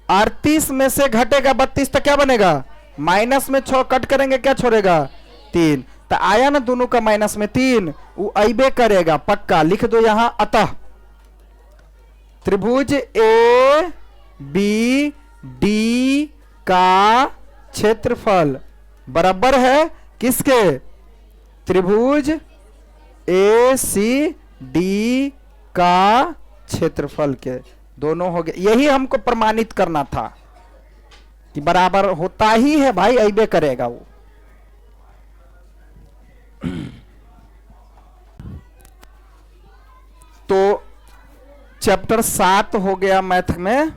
38 में से घटेगा 32 तो क्या बनेगा, माइनस में 6 कट करेंगे क्या छोड़ेगा, 3, तो आया ना दोनों का माइनस में 3, वो अइबे करेगा पक्का, लिख दो यहां, अतः त्रिभुज ABD का क्षेत्रफल बराबर है किसके, त्रिभुज ACD का क्षेत्रफल के, दोनों हो गए। यही हमको प्रमाणित करना था कि बराबर होता ही है भाई, अइबे करेगा वो। तो चैप्टर 7 हो गया मैथ में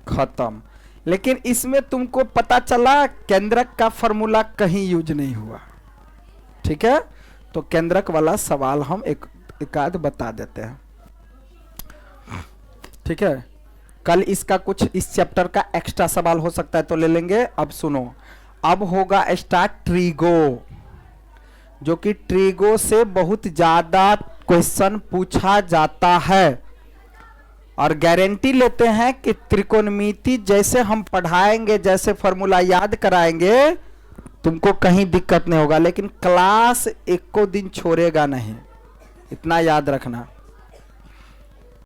खत्म, लेकिन इसमें तुमको पता चला केंद्रक का फॉर्मूला कहीं यूज नहीं हुआ, ठीक है। तो केंद्रक वाला सवाल हम एक आध बता देते हैं, ठीक है। कल इसका कुछ इस चैप्टर का एक्स्ट्रा सवाल हो सकता है तो ले लेंगे। अब सुनो, अब होगा स्टार्ट ट्रीगो, जो कि ट्रीगो से बहुत ज्यादा क्वेश्चन पूछा जाता है, और गारंटी लेते हैं कि त्रिकोणमिति जैसे हम पढ़ाएंगे, जैसे फॉर्मूला याद कराएंगे, तुमको कहीं दिक्कत नहीं होगा। लेकिन क्लास एक को दिन छोड़ेगा नहीं, इतना याद रखना।